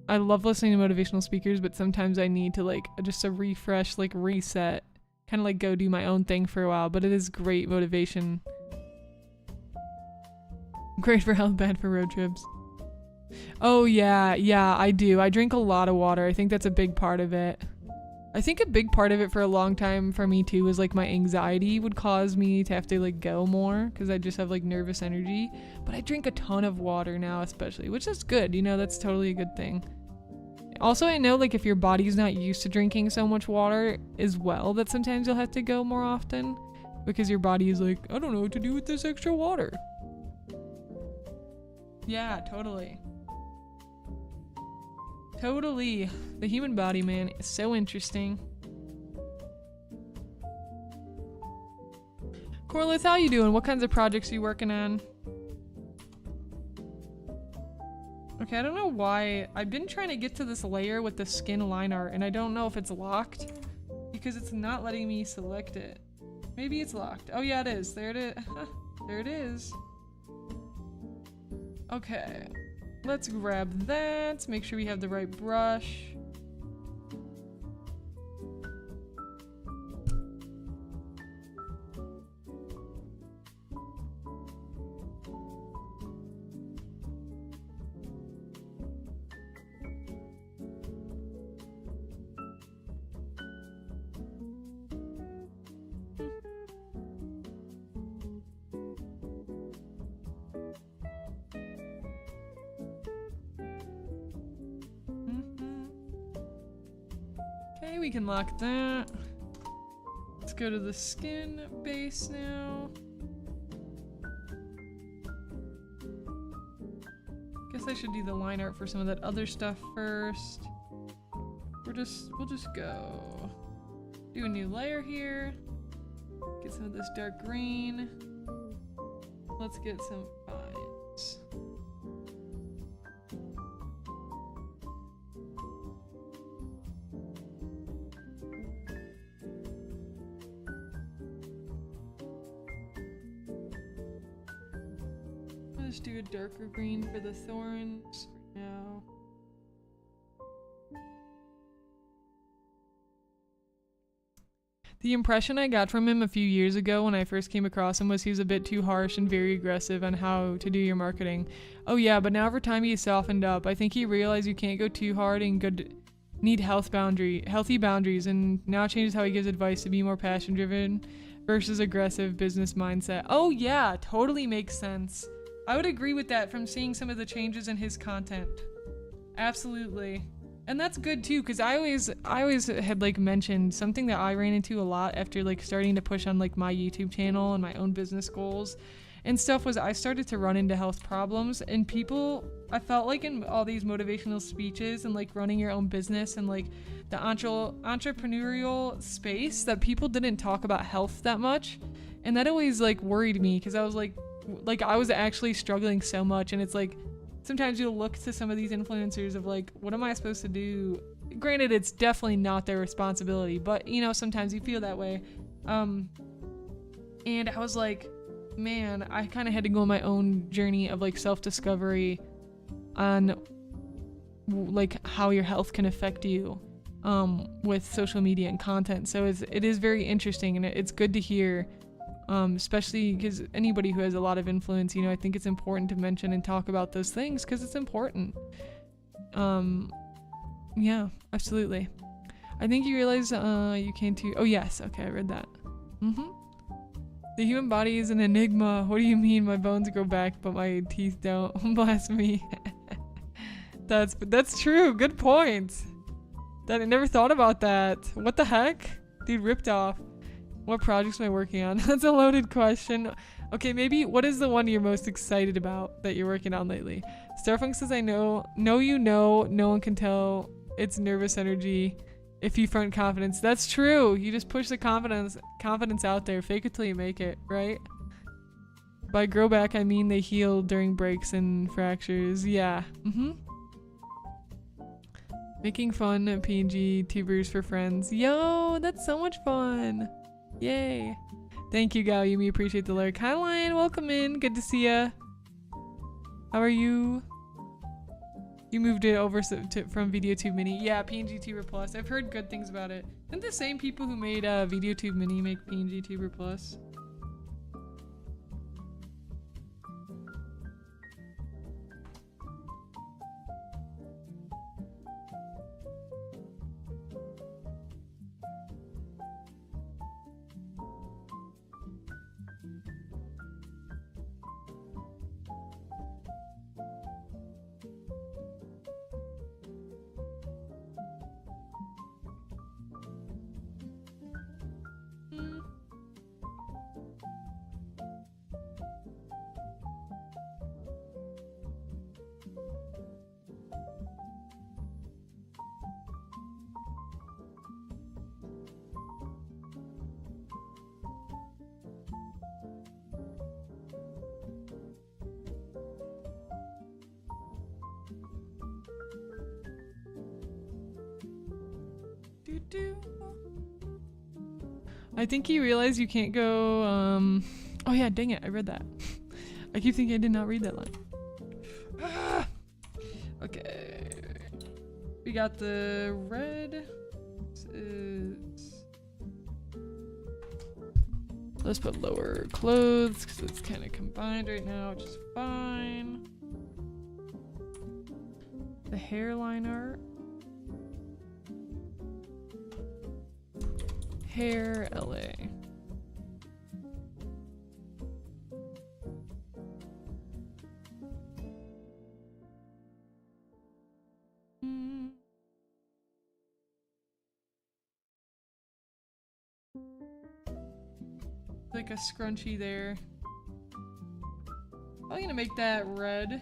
I love listening to motivational speakers, but sometimes I need to like just a refresh, like reset, kind of like go do my own thing for a while, but it is great motivation. Great for health, bad for road trips. Oh yeah, I do. I drink a lot of water. I think that's a big part of it. I think a big part of it for a long time for me too was like my anxiety would cause me to have to like go more because I just have like nervous energy. But I drink a ton of water now especially, which is good. You know, that's totally a good thing. Also, I know like if your body's not used to drinking so much water as well, that sometimes you'll have to go more often because your body is like, I don't know what to do with this extra water. Yeah, totally. Totally. The human body, man, is so interesting. Corliss, how you doing? What kinds of projects are you working on? Okay, I don't know why. I've been trying to get to this layer with the skin line art, and I don't know if it's locked because it's not letting me select it. Maybe it's locked. Oh yeah, it is. There it is. There it is. Okay. Let's grab that, make sure we have the right brush. we can lock that. Let's go to the skin base now. Guess I should do the line art for some of that other stuff first. We'll just go do a new layer here. Get some of this dark green. Let's get some vines. Let's do a darker green for the thorns for now. The impression I got from him a few years ago when I first came across him was he was a bit too harsh and very aggressive on how to do your marketing. Oh yeah, but now over time he softened up. I think he realized you can't go too hard and need healthy boundaries, and now changes how he gives advice to be more passion driven versus aggressive business mindset. Oh yeah, totally makes sense. I would agree with that from seeing some of the changes in his content. Absolutely. And that's good too, because I always had like mentioned something that I ran into a lot after like starting to push on like my YouTube channel and my own business goals and stuff was I started to run into health problems, and people, I felt like in all these motivational speeches and like running your own business and like the entrepreneurial space, that people didn't talk about health that much. And that always like worried me, because I was like I was actually struggling so much, and it's like sometimes you'll look to some of these influencers of like, what am I supposed to do? Granted, it's definitely not their responsibility, but you know, sometimes you feel that way. And I was like, man, I kind of had to go on my own journey of like self-discovery on like how your health can affect you with social media and content. So it is very interesting, and it's good to hear. Especially because anybody who has a lot of influence, you know, I think it's important to mention and talk about those things because it's important. Yeah, absolutely. I think you realize you came to, oh yes, okay, I read that. The human body is an enigma. What do you mean my bones grow back but my teeth don't? Bless me. That's true, good point. I never thought about that. What the heck? Dude, ripped off. What projects am I working on? That's a loaded question. Okay, maybe what is the one you're most excited about that you're working on lately? Starfunk says, I know you know, no one can tell. It's nervous energy if you front confidence. That's true. You just push the confidence out there. Fake it till you make it, right? By grow back, I mean they heal during breaks and fractures. Yeah. Making fun PNG tubers for friends. Yo, that's so much fun. Yay. Thank you, 𝐿𝐿𝐬𝐵. You appreciate the lyric. Hi, Lion. Welcome in. Good to see ya. How are you? You moved it over from VideoTube Mini. Yeah, PNG Tuber Plus. I've heard good things about it. Didn't the same people who made VideoTube Mini make PNG Tuber Plus? I think you realize you can't go, oh yeah, dang it, I read that. I keep thinking I did not read that line. Ah! Okay. We got the red. Let's put lower clothes because it's kind of combined right now, which is fine. The hairline art. Hair LA. like a scrunchie there. I'm gonna make that red.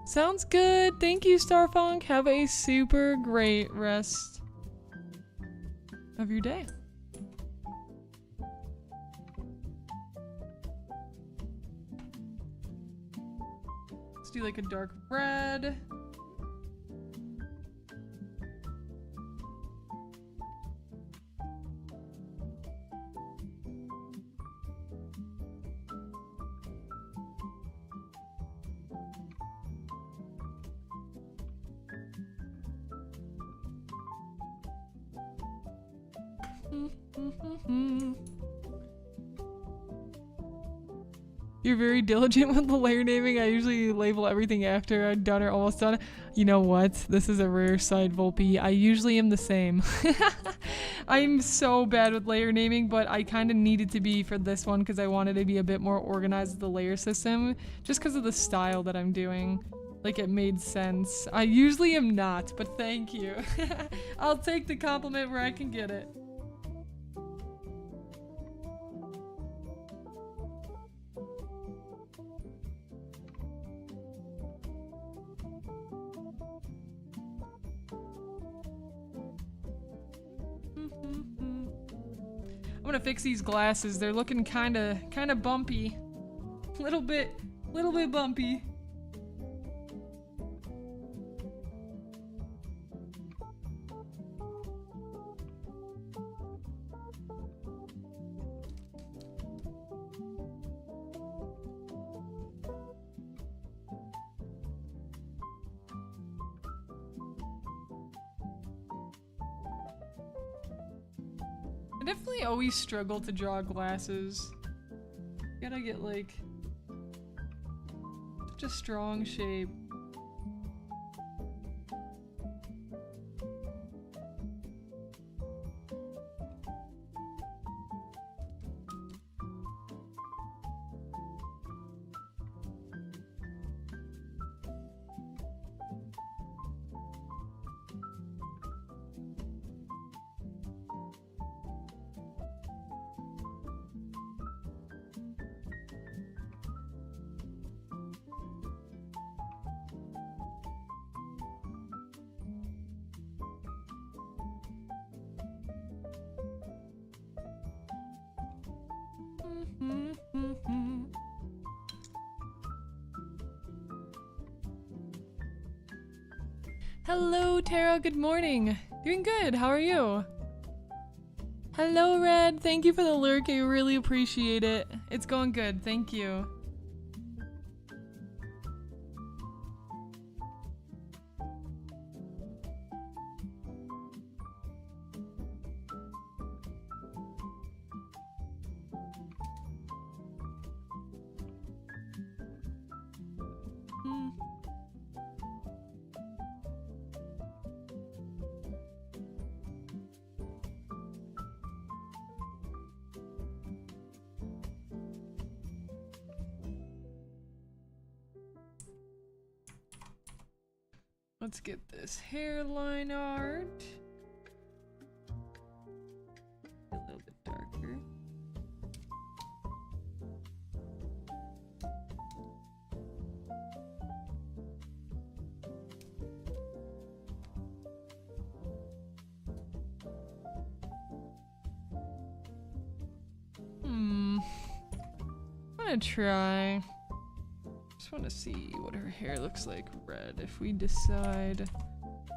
Sounds good. Thank you, Starfunk. Have a super great rest of your day. Let's do like a dark red. You're very diligent with the layer naming. I usually label everything after I'm done or almost done. You know what? This is a rare side, Volpe. I usually am the same. I'm so bad with layer naming, but I kind of needed to be for this one because I wanted to be a bit more organized with the layer system, just because of the style that I'm doing. Like, it made sense. I usually am not, but thank you. I'll take the compliment where I can get it. I'm gonna fix these glasses. They're looking kinda bumpy. Little bit bumpy. I definitely always struggle to draw glasses. Gotta get like such a strong shape. Hello, Tara. Good morning. Doing good. How are you? Hello, Red. Thank you for the lurk. I really appreciate it. It's going good. Thank you. Let's get this hairline art a little bit darker. I'm gonna try. Just want to see what her hair looks like red if we decide,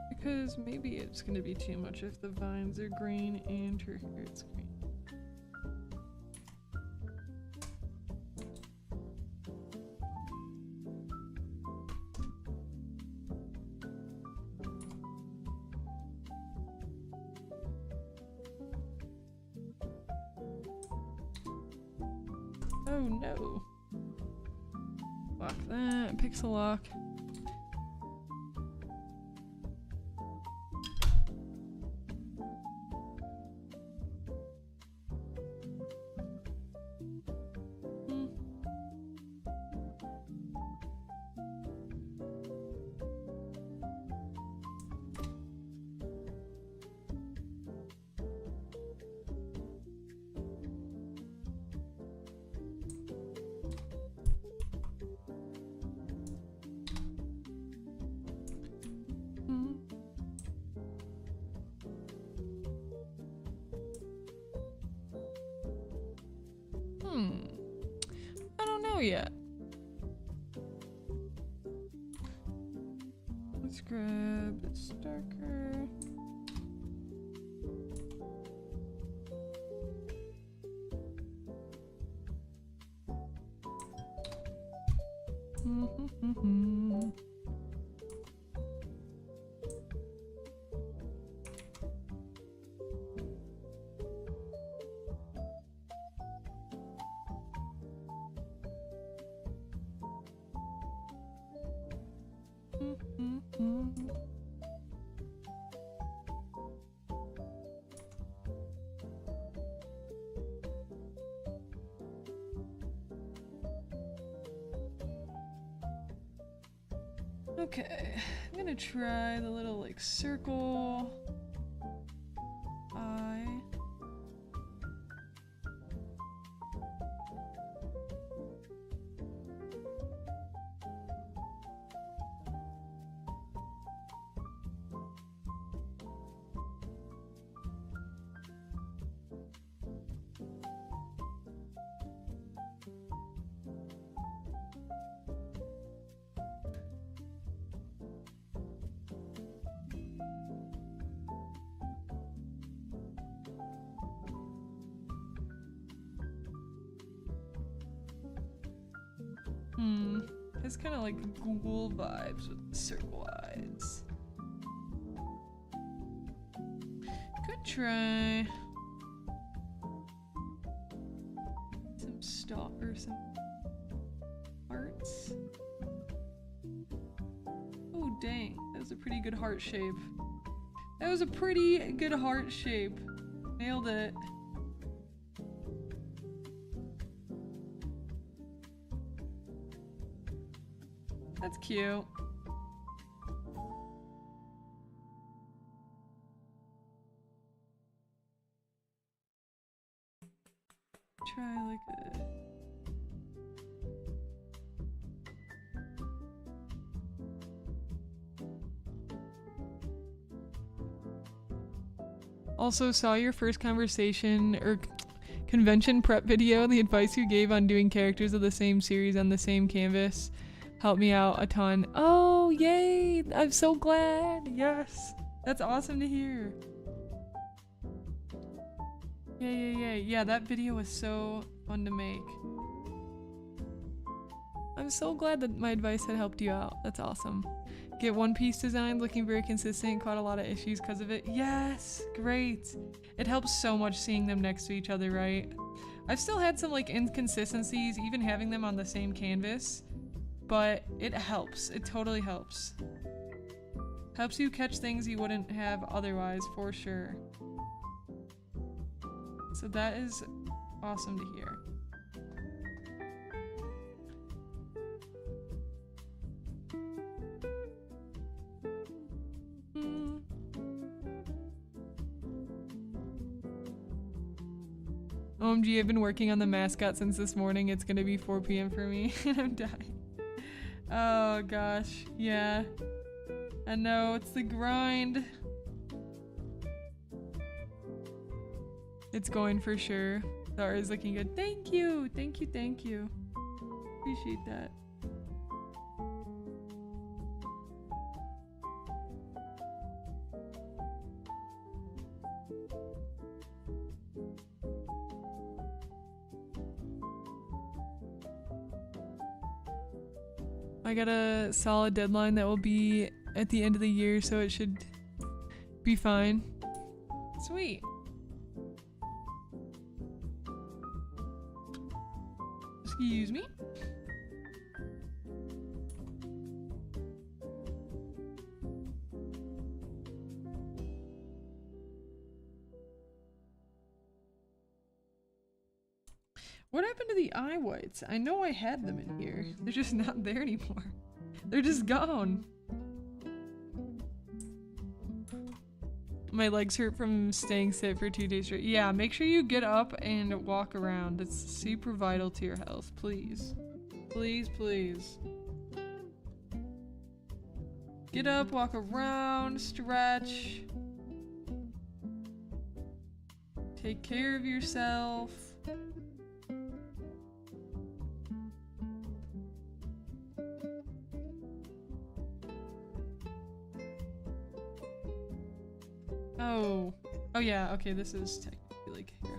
because maybe it's going to be too much if the vines are green and her hair is green. Oh no. Lock that, pixel lock. Oh yeah. Let's grab this darker. Okay, I'm gonna try the little like circle eye. It's kind of like Google vibes with the circle eyes. Good try. Some star or some hearts. Oh dang, that was a pretty good heart shape. That was a pretty good heart shape. Nailed it. That's cute. Try like a... Also saw your first conversation or convention prep video, the advice you gave on doing characters of the same series on the same canvas. Helped me out a ton. Oh, yay! I'm so glad! Yes! That's awesome to hear. Yeah, that video was so fun to make. I'm so glad that my advice had helped you out. That's awesome. Get One Piece designs looking very consistent, caught a lot of issues because of it. Yes! Great! It helps so much seeing them next to each other, right? I've still had some like inconsistencies, even having them on the same canvas. But it helps. It totally helps. Helps you catch things you wouldn't have otherwise, for sure. So that is awesome to hear. OMG, I've been working on the mascot since this morning. It's gonna be 4 p.m. for me, and I'm dying. Oh gosh, yeah. I know, it's the grind. It's going for sure. The art is looking good. Thank you! Thank you, thank you. Appreciate that. I got a solid deadline that will be at the end of the year, so it should be fine. Sweet. Excuse me. What happened to the eye whites? I know I had them in here. They're just not there anymore. They're just gone. My legs hurt from staying sit for 2 days straight. Yeah, make sure you get up and walk around. It's super vital to your health, please. Please, please. Get up, walk around, stretch. Take care of yourself. Oh. Oh yeah, okay, this is technically like here.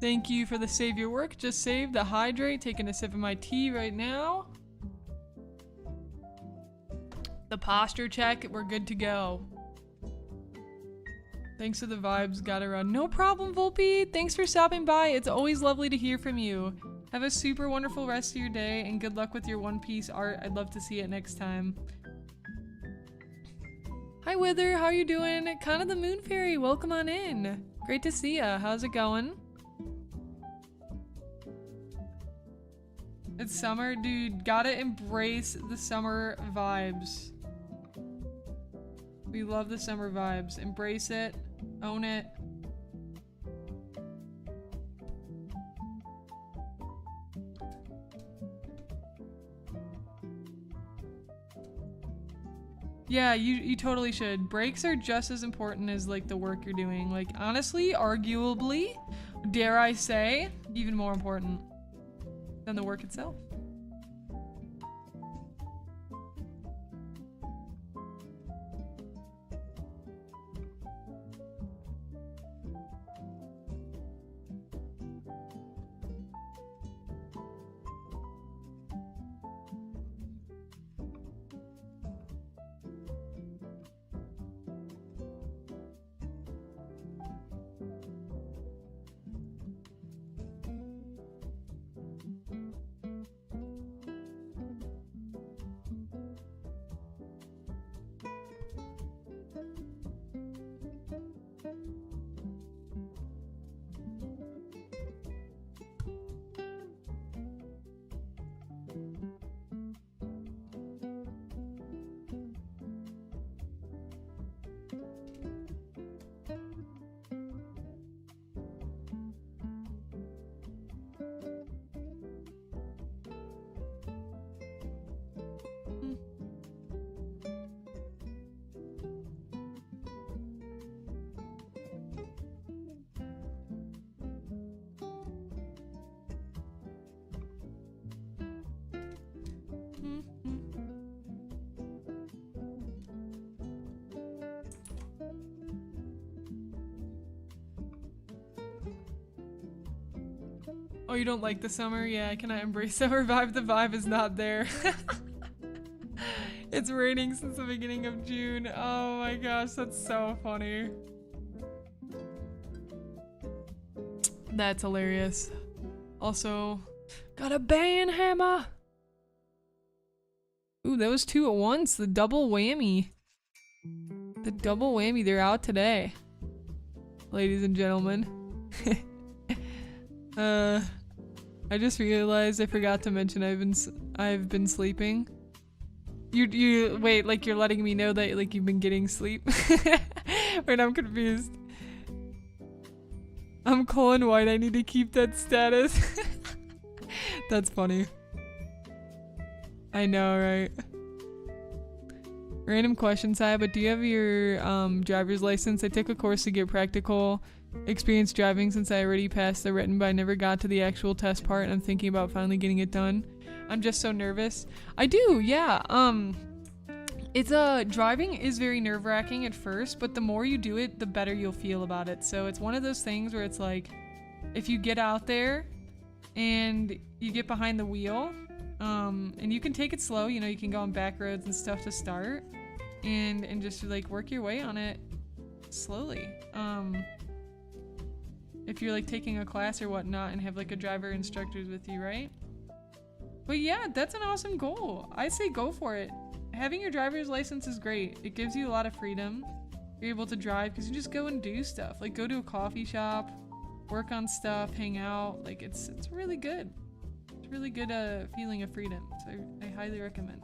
Thank you for the save your work. Just saved the hydrate. Taking a sip of my tea right now. The posture check. We're good to go. Thanks for the vibes. Gotta run. No problem, Volpe. Thanks for stopping by. It's always lovely to hear from you. Have a super wonderful rest of your day and good luck with your One Piece art. I'd love to see it next time. Hi Wither, how you doing? Kind of the Moon Fairy, welcome on in. Great to see ya. How's it going? It's summer, dude. Gotta embrace the summer vibes. We love the summer vibes. Embrace it. Own it. Yeah, you totally should. Breaks are just as important as like the work you're doing. Like honestly, arguably, dare I say, even more important than the work itself. Oh, you don't like the summer? Yeah, I cannot embrace summer vibe. The vibe is not there. It's raining since the beginning of June. Oh my gosh, that's so funny. That's hilarious. Also, got a band hammer! Ooh, that was two at once. The double whammy. The double whammy, they're out today. Ladies and gentlemen. I just realized I forgot to mention I've been sleeping. You wait, like you're letting me know that like you've been getting sleep? Wait, I'm confused. I'm Colin White, I need to keep that status. That's funny. I know, right? Random question, Sai, but do you have your driver's license? I took a course to get practical experience driving since I already passed the written, but I never got to the actual test part, and I'm thinking about finally getting it done. I'm just so nervous. I do, yeah. It's driving is very nerve-wracking at first, but the more you do it, the better you'll feel about it. So it's one of those things where it's like, if you get out there and you get behind the wheel. And you can take it slow, you know, you can go on back roads and stuff to start and just like work your way on it slowly. If you're like taking a class or whatnot and have like a driver instructors with you, right? But yeah, that's an awesome goal. I say go for it. Having your driver's license is great. It gives you a lot of freedom. You're able to drive because you just go and do stuff. Like go to a coffee shop, work on stuff, hang out. Like it's really good. It's a really good feeling of freedom. So I highly recommend.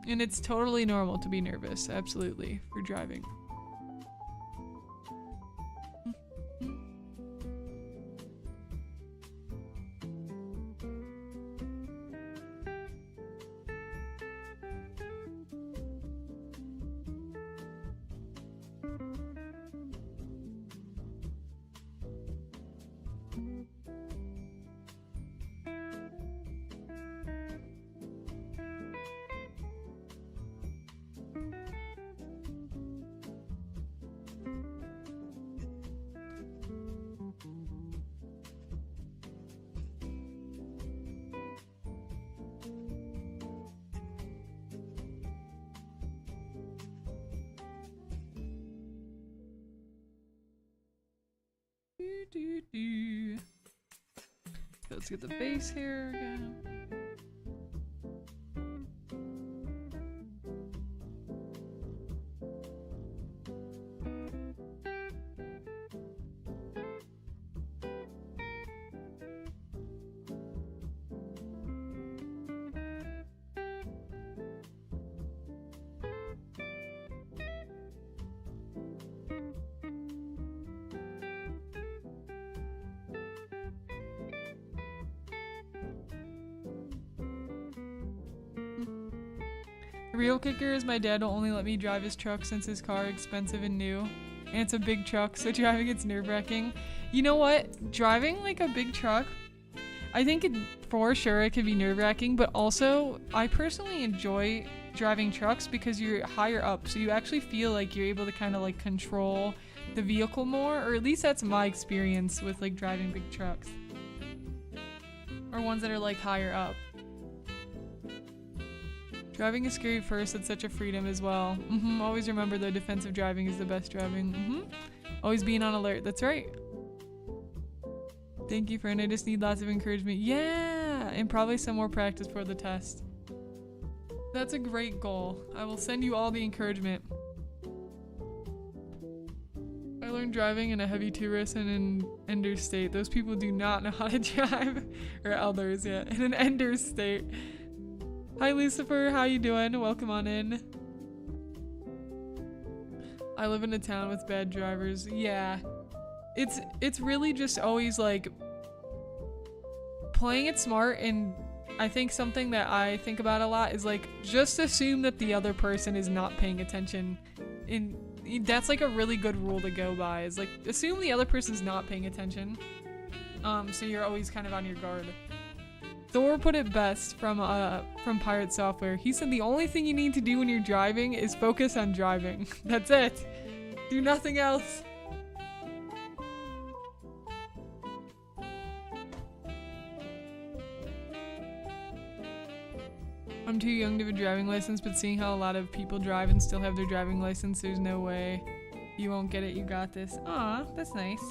And it's totally normal to be nervous, absolutely, for driving. Let's get the base here again. The real kicker is my dad will only let me drive his truck since his car is expensive and new. And it's a big truck, so driving it's nerve-wracking. You know what? Driving like a big truck, I think for sure it can be nerve-wracking, but also I personally enjoy driving trucks because you're higher up, so you actually feel like you're able to kind of like control the vehicle more, or at least that's my experience with like driving big trucks. Or ones that are like higher up. Driving is scary at first, it's such a freedom as well. Always remember though, defensive driving is the best driving. Always being on alert, that's right. Thank you, friend. I just need lots of encouragement. Yeah, and probably some more practice for the test. That's a great goal. I will send you all the encouragement. I learned driving in a heavy tourist and in Ender's state. Those people do not know how to drive. Or elders, yeah. In an Ender's state. Hi Lucifer, how you doing? Welcome on in. I live in a town with bad drivers. Yeah. It's really just always like playing it smart, and I think something that I think about a lot is like just assume that the other person is not paying attention. And that's like a really good rule to go by, is like assume the other person's not paying attention. So you're always kind of on your guard. Thor put it best from Pirate Software. He said the only thing you need to do when you're driving is focus on driving. That's it. Do nothing else. I'm too young to have a driving license, but seeing how a lot of people drive and still have their driving license, there's no way you won't get it. You got this. Aw, that's nice.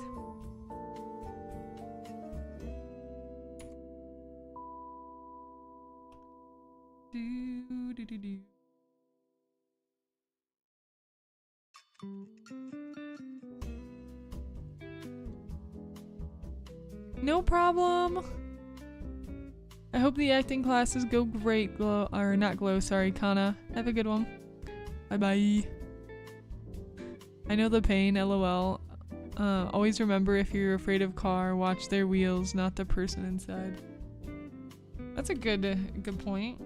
Do. No problem. I hope the acting classes go great, Glow, or not Glow, sorry, Kana. Have a good one. Bye bye. I know the pain, lol. Always remember, if you're afraid of car, watch their wheels, not the person inside. That's a good point.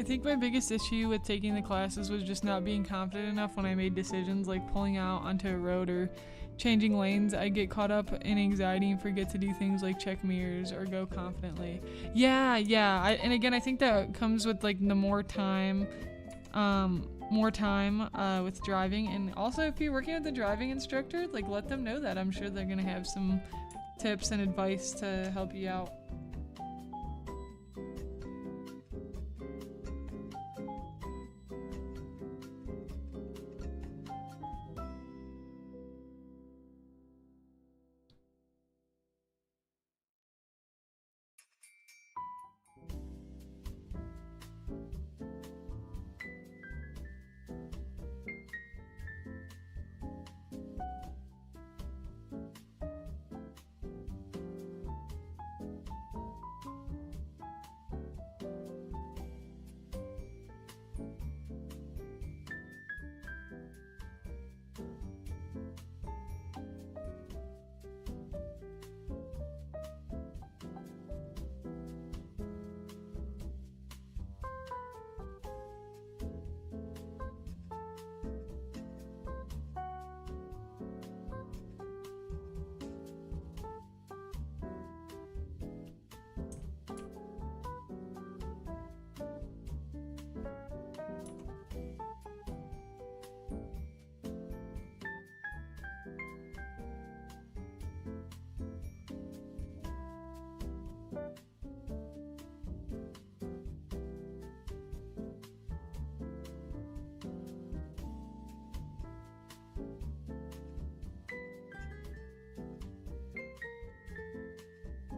I think my biggest issue with taking the classes was just not being confident enough when I made decisions like pulling out onto a road or changing lanes. I get caught up in anxiety and forget to do things like check mirrors or go confidently. Yeah. And again, I think that comes with like the more time with driving. And also if you're working with a driving instructor, like let them know that. I'm sure they're gonna have some tips and advice to help you out.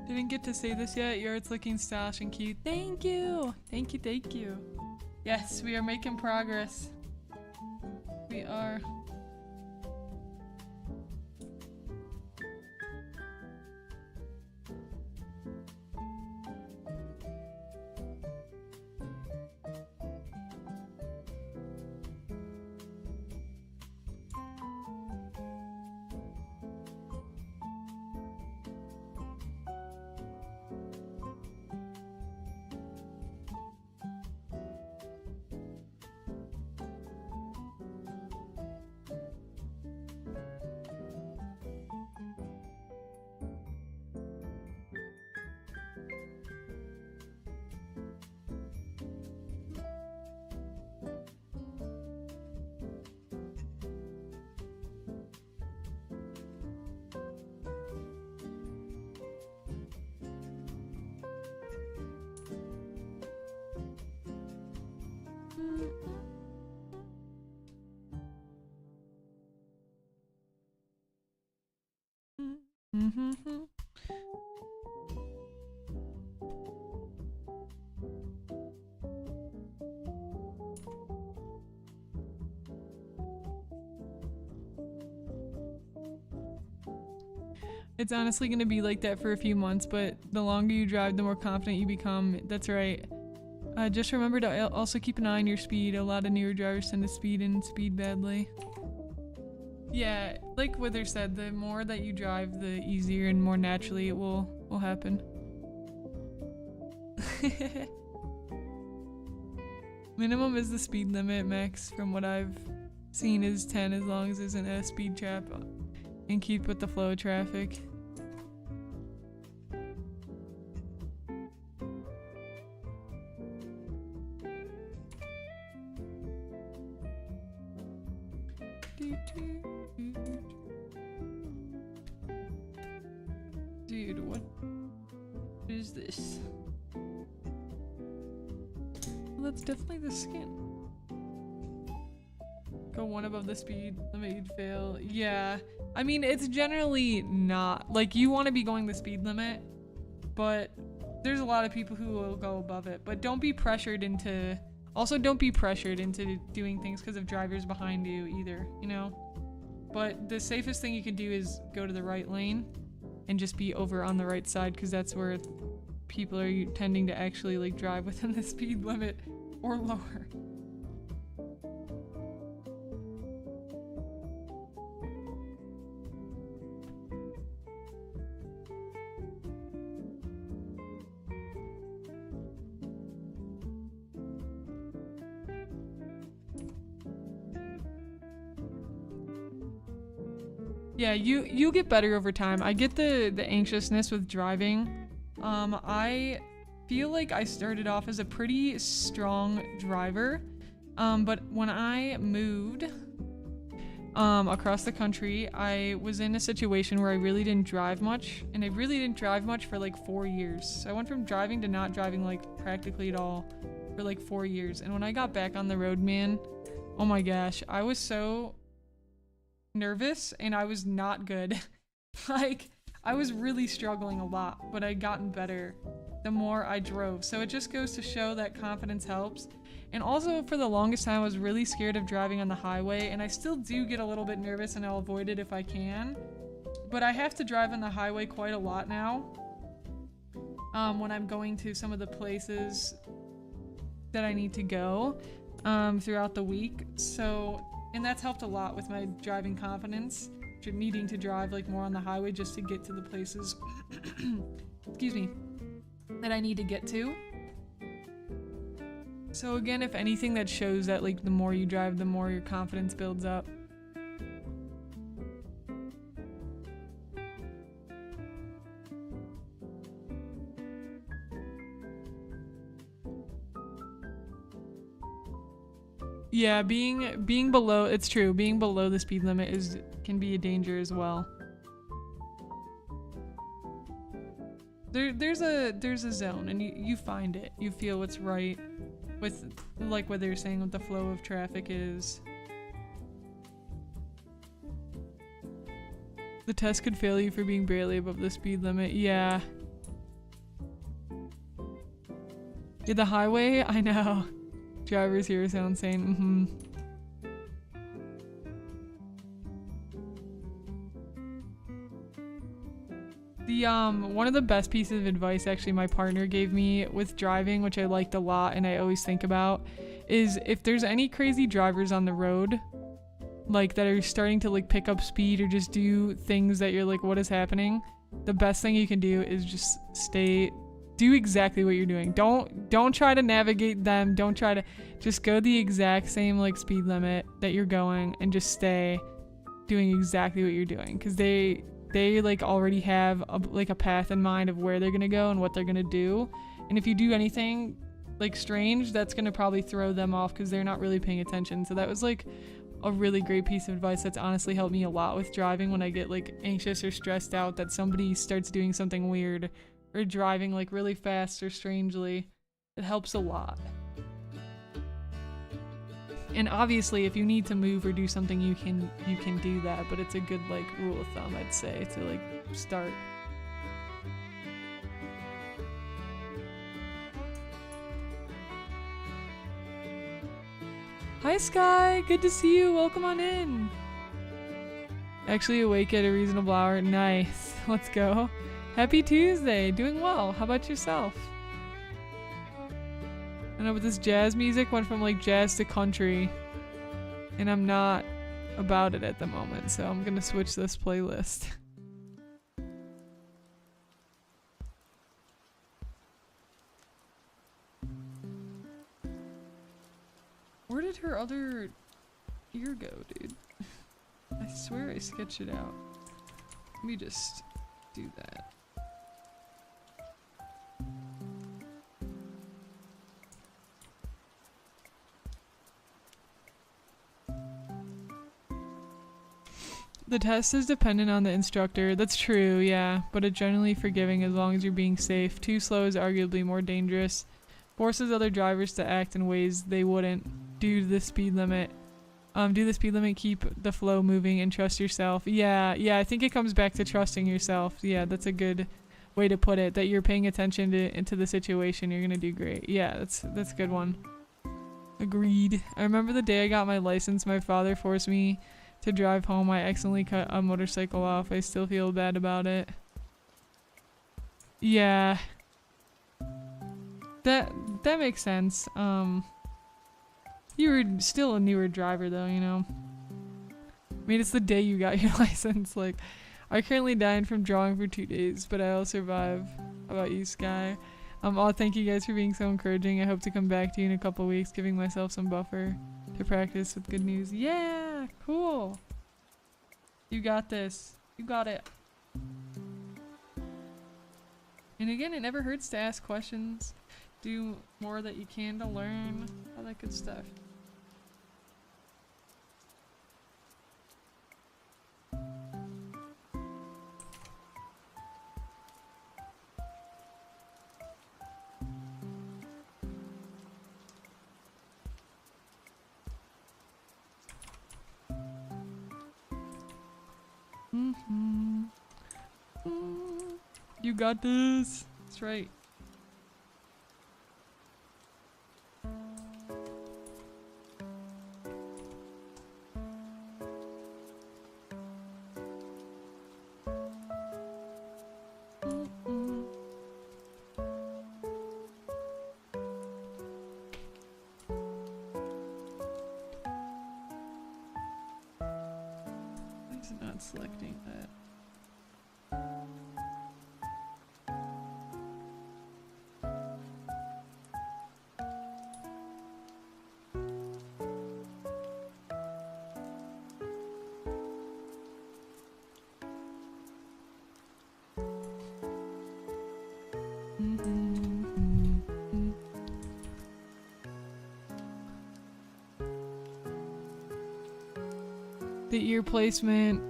Didn't get to say this yet. Yours looking stylish and cute. Thank you. Thank you. Yes, we are making progress. We are. It's honestly gonna be like that for a few months, but the longer you drive, the more confident you become. That's right. Just remember to also keep an eye on your speed. A lot of newer drivers tend to speed badly. Yeah, like Wither said, the more that you drive, the easier and more naturally it will happen. Minimum is the speed limit. Max, from what I've seen, is 10 as long as there isn't a speed trap and keep with the flow of traffic. Dude, what is this? Well, that's definitely the skin. Go one above the speed limit, you'd fail. Yeah, I mean, it's generally not. Like, you want to be going the speed limit, but there's a lot of people who will go above it. But don't be pressured into... Also, don't be pressured into doing things because of drivers behind you either, you know? But the safest thing you can do is go to the right lane and just be over on the right side, because that's where people are tending to actually like drive within the speed limit or lower. Yeah, you get better over time. I get the anxiousness with driving. I feel like I started off as a pretty strong driver. But when I moved across the country, I was in a situation where I really didn't drive much, and I really didn't drive much for like 4 years. So I went from driving to not driving like practically at all for like 4 years. And when I got back on the road, man, oh my gosh, I was so nervous and I was not good. Like, I was really struggling a lot, but I'd gotten better the more I drove. So it just goes to show that confidence helps. And also, for the longest time, I was really scared of driving on the highway, and I still do get a little bit nervous, and I'll avoid it if I can. But I have to drive on the highway quite a lot now when I'm going to some of the places that I need to go throughout the week. So, and that's helped a lot with my driving confidence, needing to drive like more on the highway just to get to the places excuse me, that I need to get to. So again, if anything, that shows that like the more you drive, the more your confidence builds up. Yeah, being below, it's true, being below the speed limit can be a danger as well. There's a zone, and you find it. You feel what's right with, like what they're saying, what the flow of traffic is. The test could fail you for being barely above the speed limit. Yeah. Yeah, the highway, I know. Drivers here sound insane. One of the best pieces of advice actually my partner gave me with driving, which I liked a lot and I always think about, is if there's any crazy drivers on the road, like that are starting to like pick up speed or just do things that you're like, what is happening? The best thing you can do is just do exactly what you're doing. Don't try to navigate them. Don't try to, just go the exact same like speed limit that you're going and just stay doing exactly what you're doing, because they like already have a path in mind of where they're gonna go and what they're gonna do. And if you do anything like strange, that's gonna probably throw them off because they're not really paying attention. So that was like a really great piece of advice that's honestly helped me a lot with driving when I get like anxious or stressed out that somebody starts doing something weird or driving like really fast or strangely. It helps a lot. And obviously if you need to move or do something, you can do that, but it's a good like rule of thumb, I'd say, to like start. Hi Sky, good to see you, welcome on in. Actually awake at a reasonable hour, nice, let's go. Happy Tuesday, doing well, how about yourself? I know, but this jazz music went from like jazz to country, and I'm not about it at the moment, so I'm gonna switch this playlist. Where did her other ear go, dude? I swear I sketched it out. Let me just do that. The test is dependent on the instructor. That's true, yeah, but it's generally forgiving as long as you're being safe. Too slow is arguably more dangerous. Forces other drivers to act in ways they wouldn't. Do the speed limit. Keep the flow moving, and trust yourself. Yeah, I think it comes back to trusting yourself. Yeah, that's a good way to put it. That you're paying attention into the situation, you're gonna do great. Yeah, that's a good one. Agreed. I remember the day I got my license, my father forced me to drive home. I accidentally cut a motorcycle off. I still feel bad about it. Yeah. That makes sense. You were still a newer driver though, you know. I mean, it's the day you got your license. Like, I currently died from drawing for 2 days, but I'll survive. How about you, Sky? Thank you guys for being so encouraging. I hope to come back to you in a couple weeks, giving myself some buffer to practice with good news. Yeah, cool. You got this. You got it. And again, it never hurts to ask questions. Do more that you can to learn. All that good stuff. You got this. That's right. Why is it not selecting that? The ear placement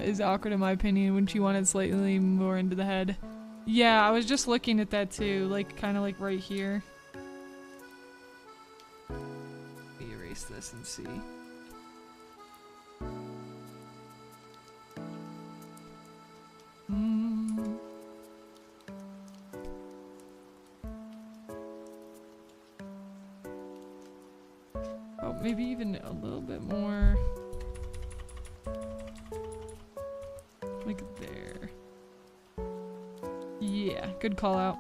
is awkward in my opinion when she wanted slightly more into the head. Yeah, I was just looking at that too, like kind of like right here. Let me erase this and see. Oh, maybe even a little bit more. Like there. Yeah, good call out.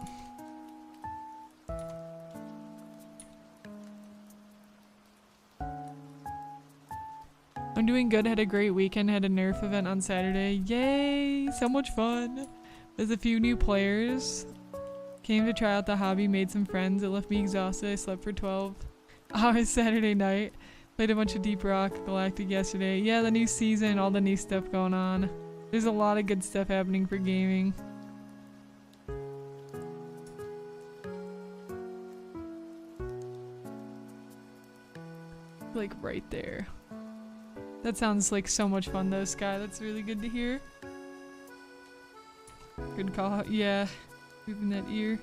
I'm doing good, had a great weekend, had a Nerf event on Saturday. Yay! So much fun! There's a few new players. Came to try out the hobby, made some friends. It left me exhausted. I slept for 12 hours Saturday night. Played a bunch of Deep Rock Galactic yesterday. Yeah, the new season, all the new stuff going on. There's a lot of good stuff happening for gaming. Like right there. That sounds like so much fun though, Sky. That's really good to hear. Good call out. Yeah. Moving that ear.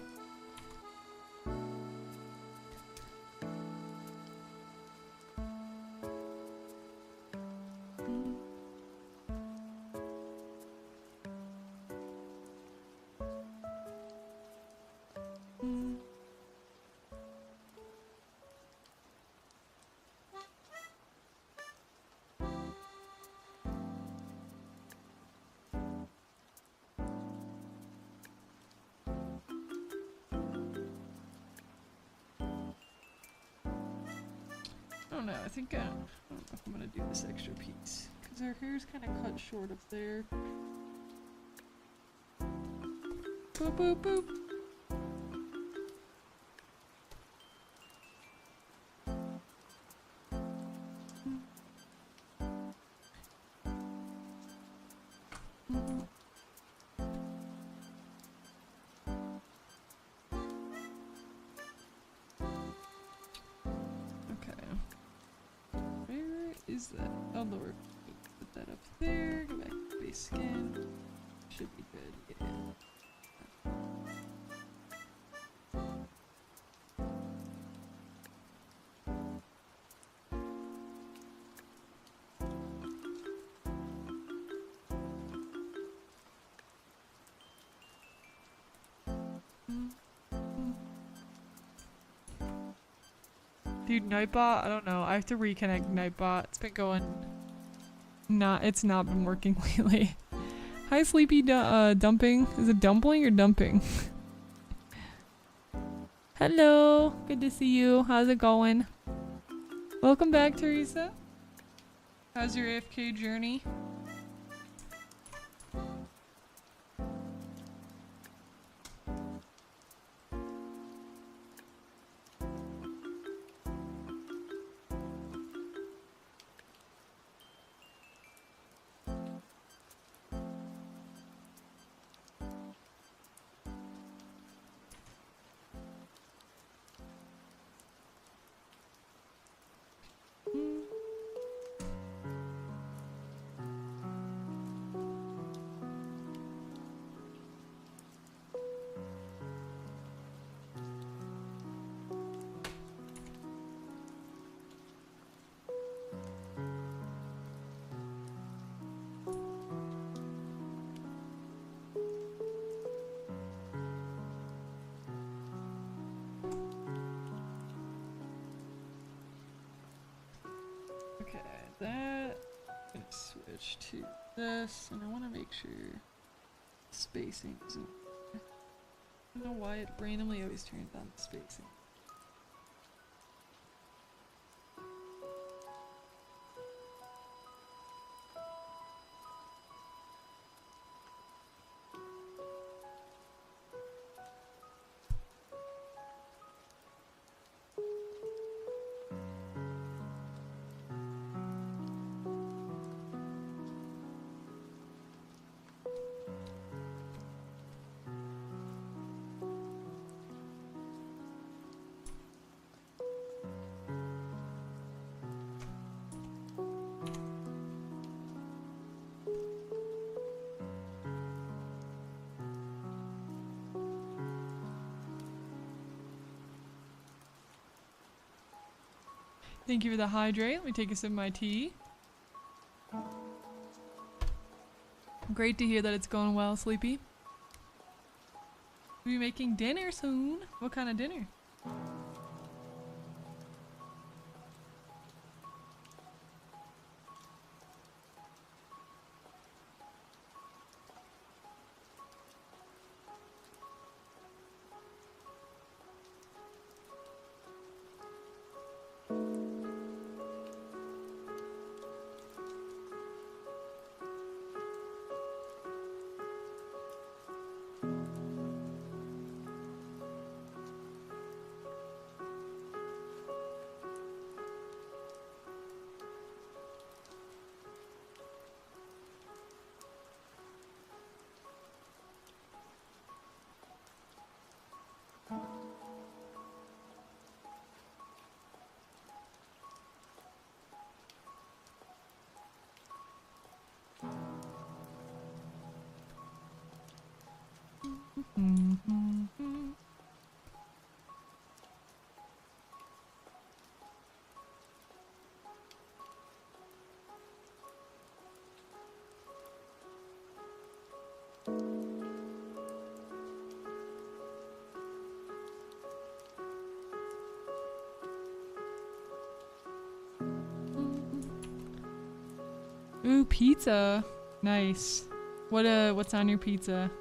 I don't know, I think I don't know if I'm gonna do this extra piece because her hair's kind of cut short up there. Boop boop boop. Is that? Oh Lord. Put that up there. Go back to base skin. Should be good. Yeah. Dude, Nightbot, I don't know. I have to reconnect Nightbot. It's been going... It's not been working lately. Hi, Sleepy Dumping. Is it dumpling or dumping? Hello. Good to see you. How's it going? Welcome back, Teresa. How's your AFK journey? Okay, that. I'm gonna switch to this, and I want to make sure spacing isn't. I don't know why it randomly always turns on the spacing. Thank you for the hydrate. Let me take a sip of my tea. Great to hear that it's going well, Sleepy. We'll be making dinner soon. What kind of dinner? Ooh, pizza. Nice. What's on your pizza?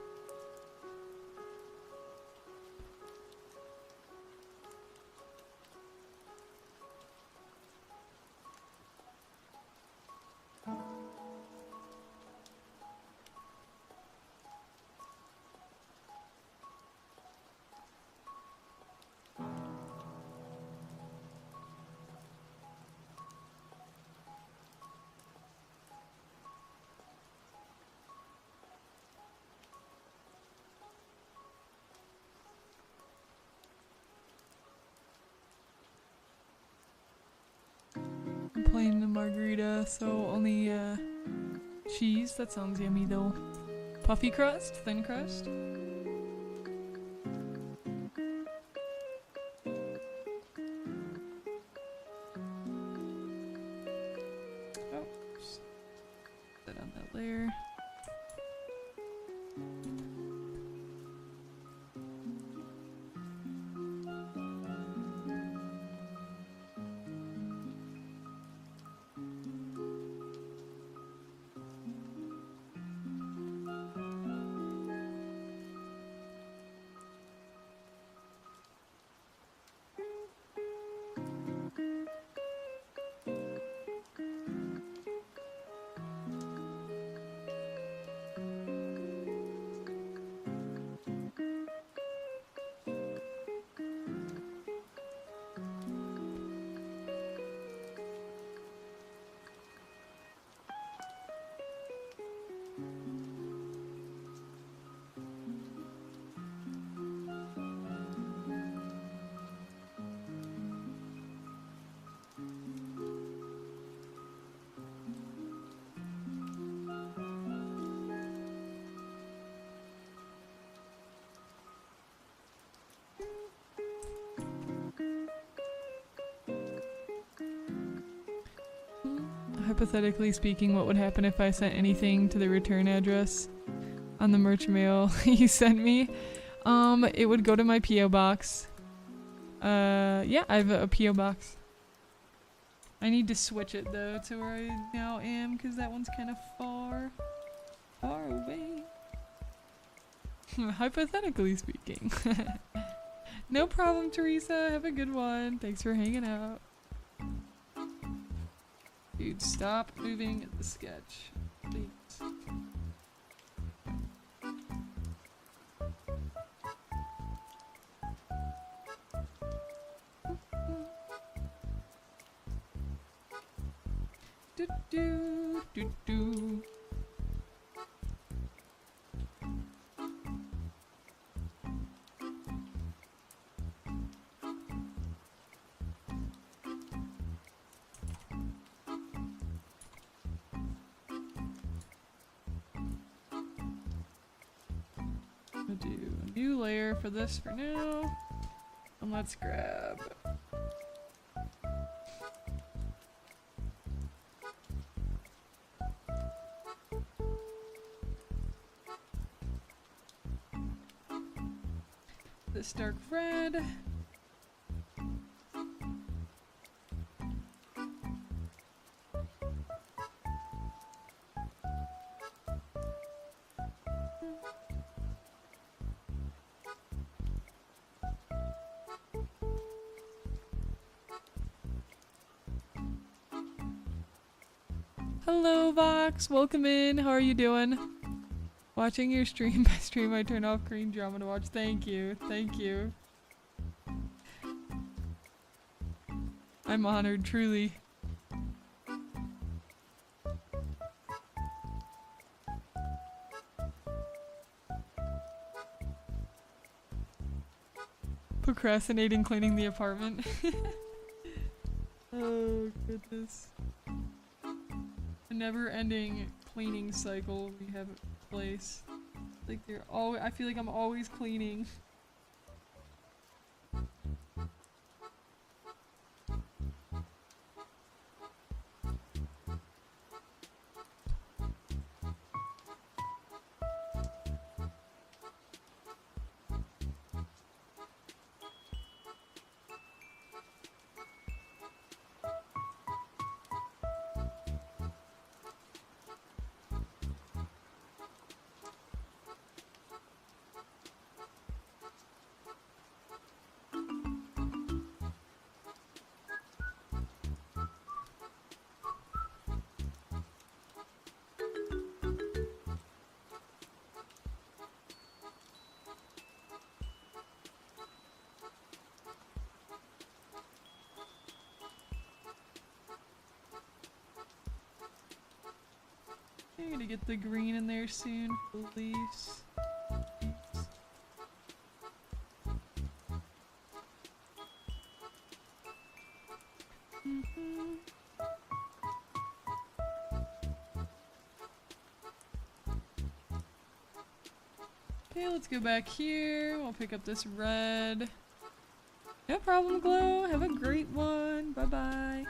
I'm playing the margarita, so only cheese. That sounds yummy though. Puffy crust? Thin crust? Oh, just put that on that layer. Hypothetically speaking, what would happen if I sent anything to the return address on the merch mail you sent me? It would go to my P.O Box. Yeah, I have a P.O Box. I need to switch it though to where I now am because that one's kind of far away. Hypothetically speaking. No problem, Teresa. Have a good one. Thanks for hanging out. Dude, stop moving the sketch, please. Do do do do. I'll do a new layer for this for now, and let's grab this dark red. Hello Vox, welcome in. How are you doing? Watching your stream. By stream I turn off green drama to watch. Thank you. Thank you. I'm honored, truly. Procrastinating cleaning the apartment. Oh goodness. A never-ending cleaning cycle we have in place. Like they're always, I feel like I'm always cleaning. I'm gonna get the green in there soon for the leaves. Okay, let's go back here. We'll pick up this red. No problem, Glow. Have a great one. Bye-bye.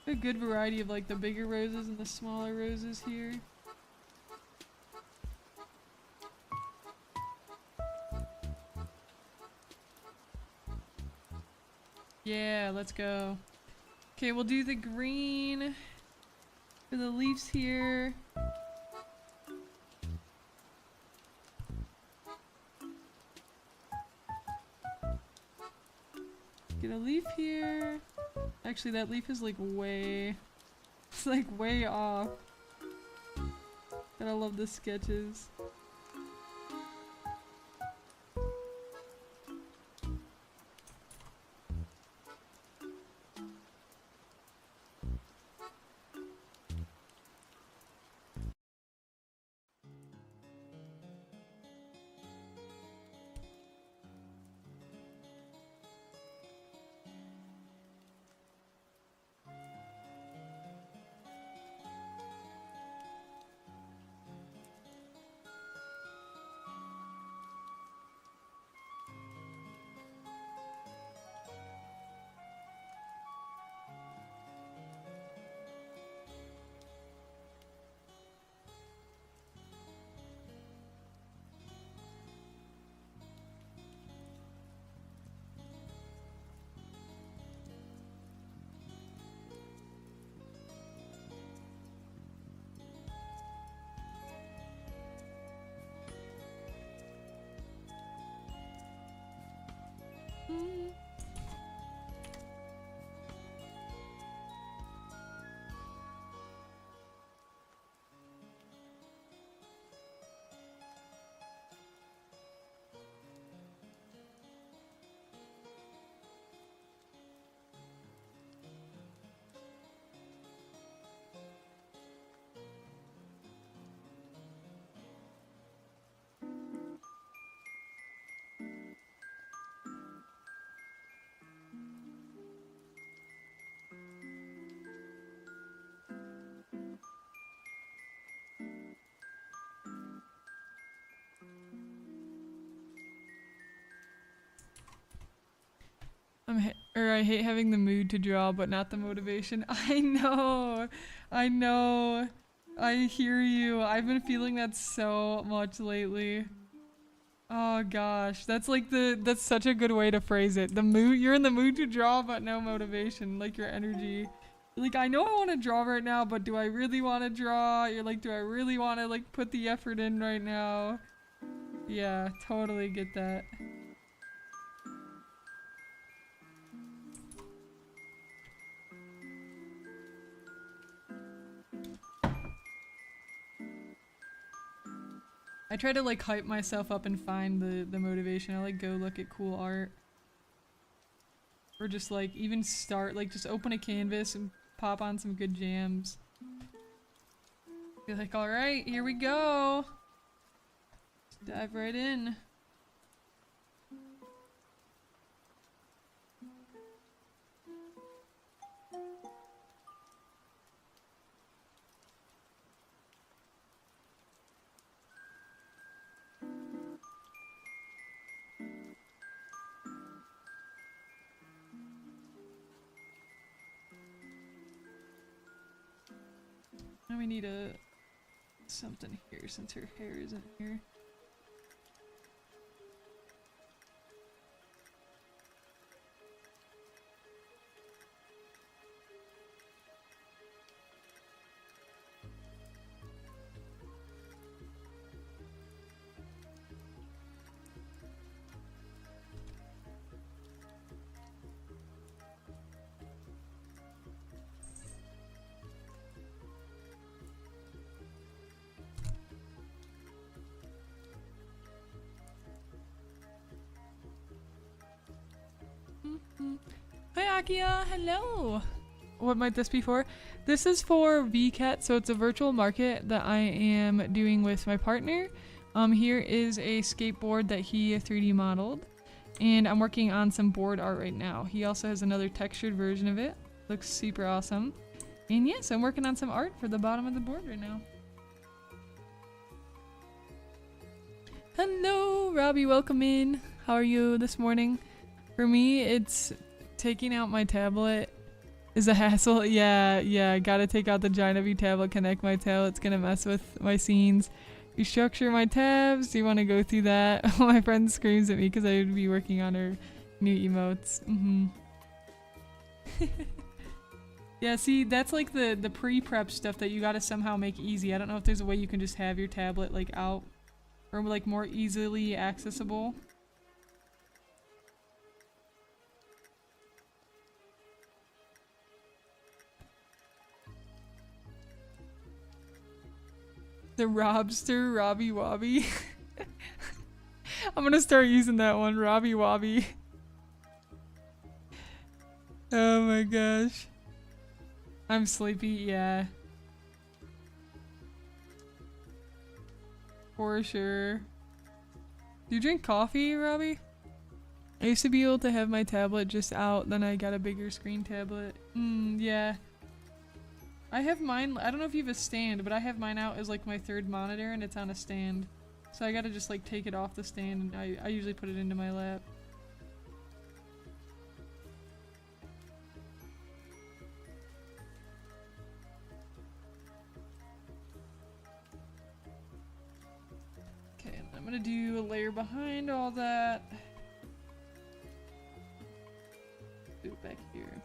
A good variety of like the bigger roses and the smaller roses here. Yeah, let's go. Okay, we'll do the green for the leaves here. Get a leaf here. Actually, that leaf is like way... It's like way off. But I love the sketches. I hate having the mood to draw, but not the motivation. I know. I know. I hear you. I've been feeling that so much lately. Oh gosh, that's like that's such a good way to phrase it. The mood, you're in the mood to draw, but no motivation, like your energy. Like, I know I want to draw right now, but do I really want to draw? You're like, do I really want to like put the effort in right now? Yeah, totally get that. I try to like hype myself up and find the motivation. I like go look at cool art. Or just like even start, like just open a canvas and pop on some good jams. Be like, alright, here we go. Just dive right in. Now we need something here since her hair isn't here. Hi Akia, hello! What might this be for? This is for VCAT, so it's a virtual market that I am doing with my partner. Here is a skateboard that he 3D modeled, and I'm working on some board art right now. He also has another textured version of it. Looks super awesome. And yes, I'm working on some art for the bottom of the board right now. Hello, Robbie, welcome in. How are you this morning? For me, it's taking out my tablet is a hassle. Yeah, gotta take out the giant heavy tablet, connect my tablet. It's gonna mess with my scenes. Restructure my tabs. Do you want to go through that? My friend screams at me because I would be working on her new emotes. Yeah, see, that's like the pre-prep stuff that you gotta somehow make easy. I don't know if there's a way you can just have your tablet like out or like more easily accessible. The Robster Robbie Wobby. I'm gonna start using that one, Robbie Wobby. Oh my gosh. I'm sleepy, yeah. For sure. Do you drink coffee, Robbie? I used to be able to have my tablet just out, then I got a bigger screen tablet. Yeah. I have mine, I don't know if you have a stand, but I have mine out as like my third monitor and it's on a stand. So I gotta just like take it off the stand and I usually put it into my lap. Okay, and I'm gonna do a layer behind all that. Do it back here.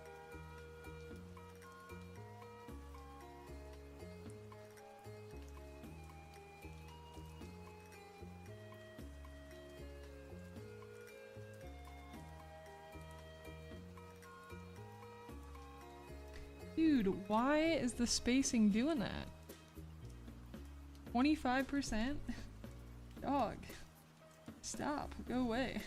Dude, why is the spacing doing that? 25%? Dog. Stop. Go away.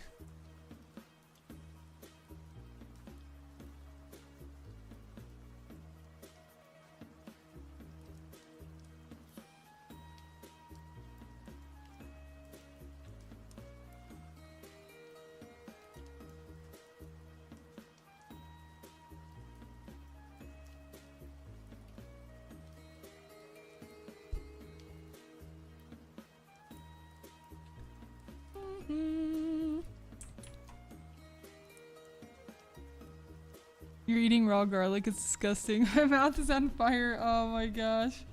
You're eating raw garlic. It's disgusting. My mouth is on fire. Oh my gosh.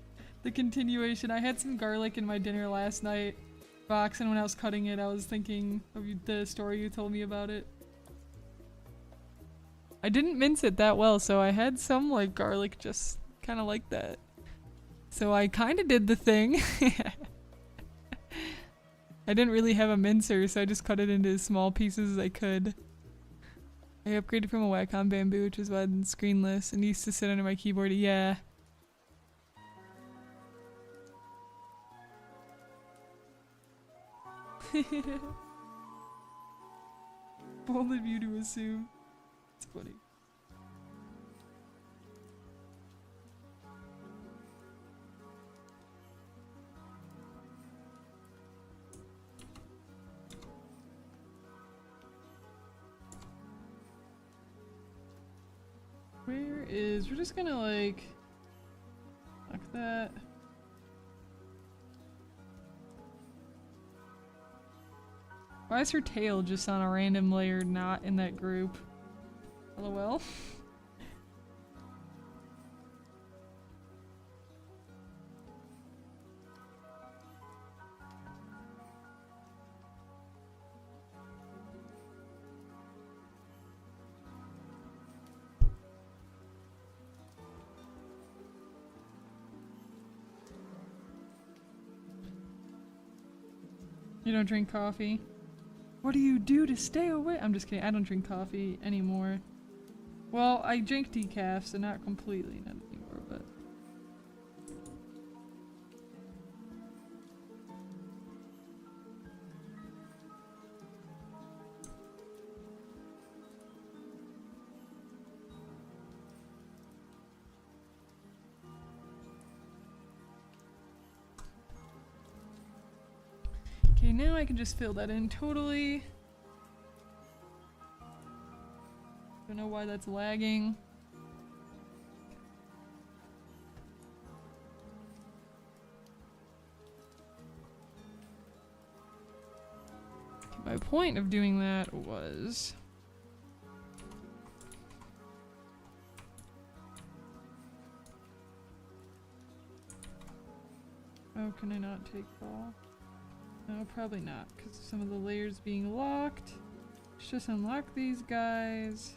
The continuation. I had some garlic in my dinner last night, Box, and when I was cutting it, I was thinking of the story you told me about it. I didn't mince it that well, so I had some like garlic just kind of like that. So I kind of did the thing. I didn't really have a mincer, so I just cut it into as small pieces as I could. I upgraded from a Wacom bamboo, which is why it's screenless, and used to sit under my keyboard. Yeah. Bold of you to assume. It's funny. Where is... We're just gonna like... Lock that. Why is her tail just on a random layer not in that group? LOL. You don't drink coffee? What do you do to stay away? I'm just kidding. I don't drink coffee anymore. Well, I drink decaf, so not completely, not anymore, but... Okay, now I can just fill that in totally. Don't know why that's lagging. My point of doing that was... Oh, can I not take all? No, probably not, because of some of the layers being locked. Let's just unlock these guys.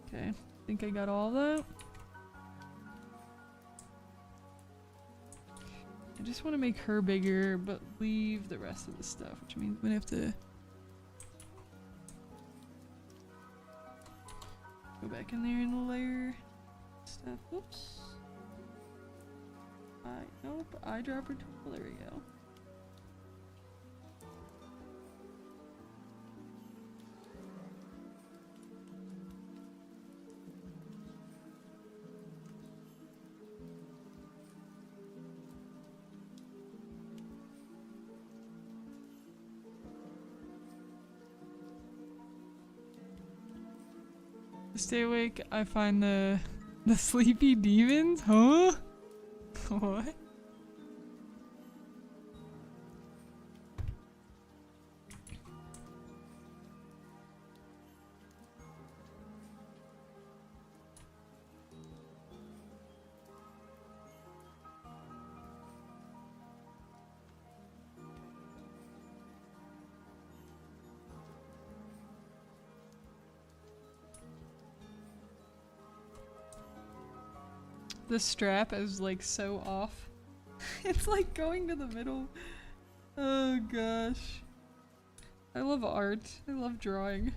Okay, I think I got all that. I just want to make her bigger, but leave the rest of the stuff, which means I'm gonna have to go back in there and layer stuff. Whoops. Nope, eyedropper tool, there we go. To stay awake, I find the sleepy demons? Huh? What? The strap is like so off. It's like going to the middle. Oh gosh. I love art. I love drawing.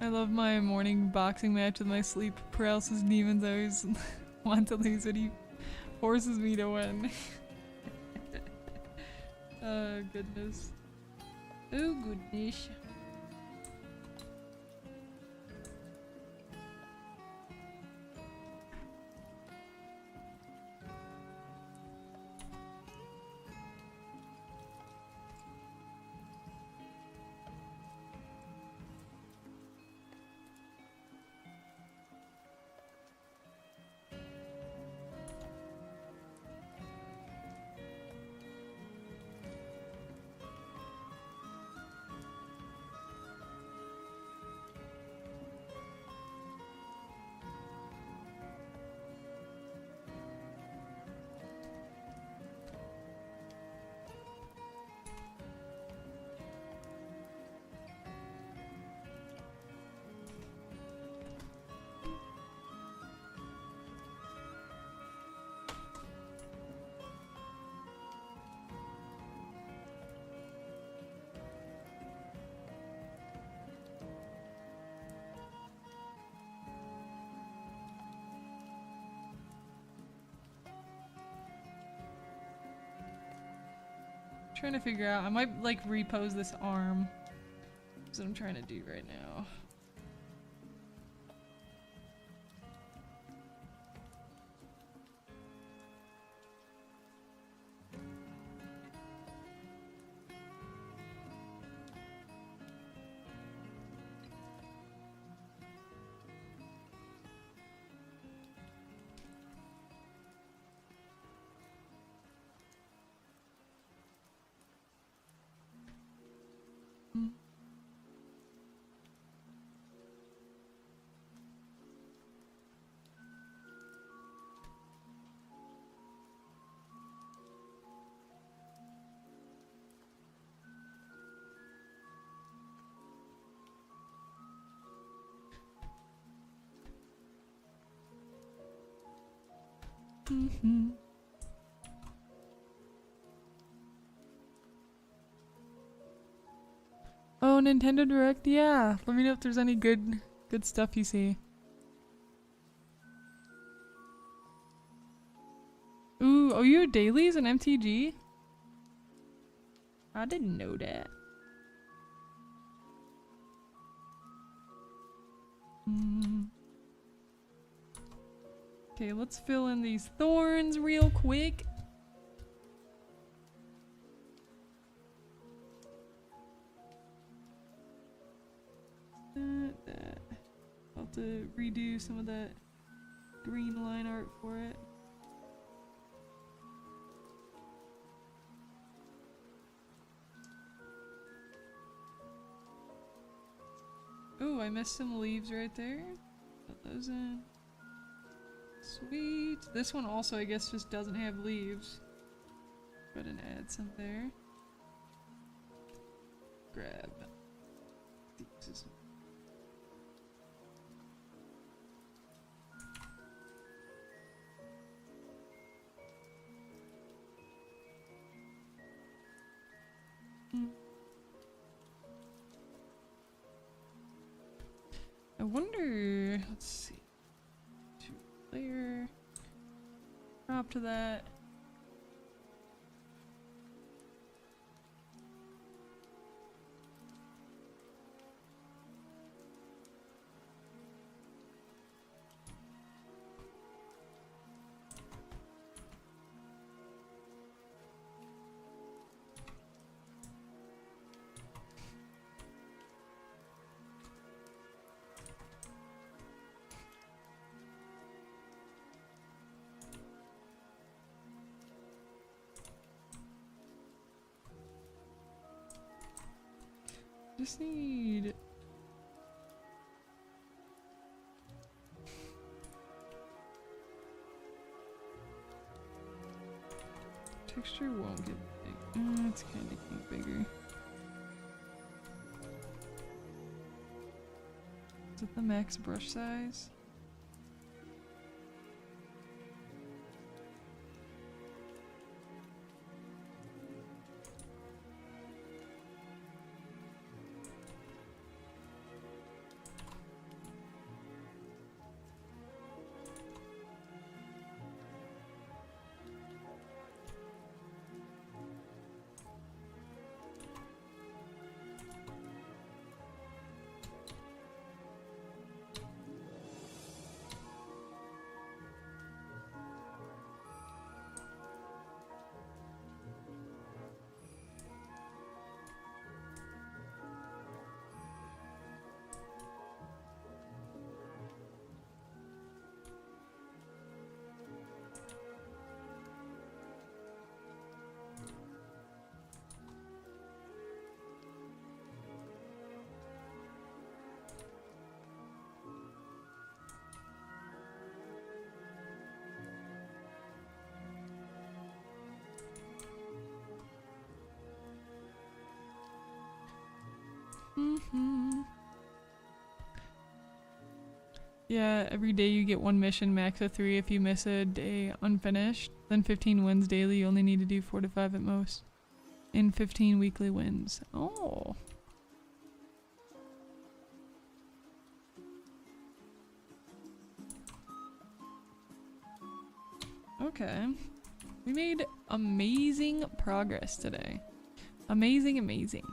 I love my morning boxing match with my sleep paralysis demons. I always want to lose, but he forces me to win. Oh goodness. Oh goodness. Trying to figure out, I might like repose this arm. That's what I'm trying to do right now. Oh, Nintendo Direct? Yeah. Let me know if there's any good stuff you see. Ooh, oh, you have dailies in MTG? I didn't know that. Okay, let's fill in these thorns real quick. I'll have to redo some of that green line art for it. Oh, I missed some leaves right there. Put those in. Sweet. This one also, I guess, just doesn't have leaves. Go ahead and add some there. Grab these. I wonder, let's see. Layer, drop to that. Just need texture won't get big. It's kind of get bigger. Is it the max brush size? Yeah, every day you get 1 mission, max of 3 if you miss a day unfinished. Then 15 wins daily, you only need to do 4 to 5 at most. And 15 weekly wins. Oh. Okay. We made amazing progress today. Amazing, amazing.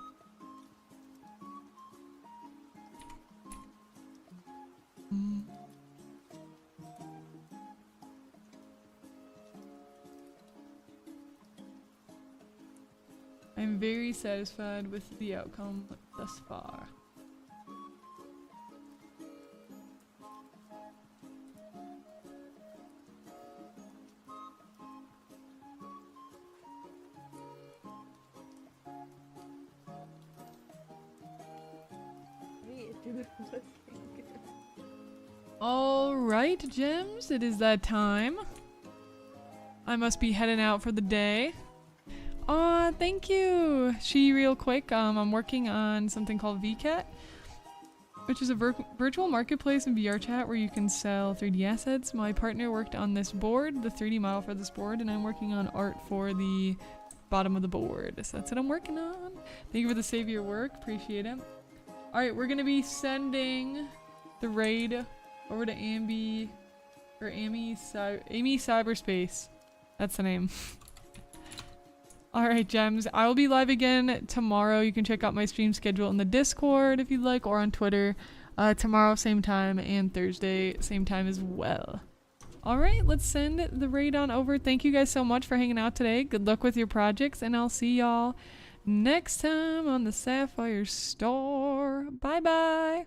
I'm very satisfied with the outcome thus far. Alright, gems, it is that time. I must be heading out for the day. Aw, thank you! Real quick, I'm working on something called VCAT, which is a virtual marketplace and VR chat where you can sell 3D assets. My partner worked on this board, the 3D model for this board, and I'm working on art for the bottom of the board. So that's what I'm working on. Thank you for the save of your work, appreciate it. Alright, we're gonna be sending the raid over to Amy Cyberspace. That's the name. Alright, gems. I will be live again tomorrow. You can check out my stream schedule in the Discord if you'd like, or on Twitter. Tomorrow, same time, and Thursday, same time as well. Alright, let's send the raid on over. Thank you guys so much for hanging out today. Good luck with your projects, and I'll see y'all next time on the Syafire store. Bye bye!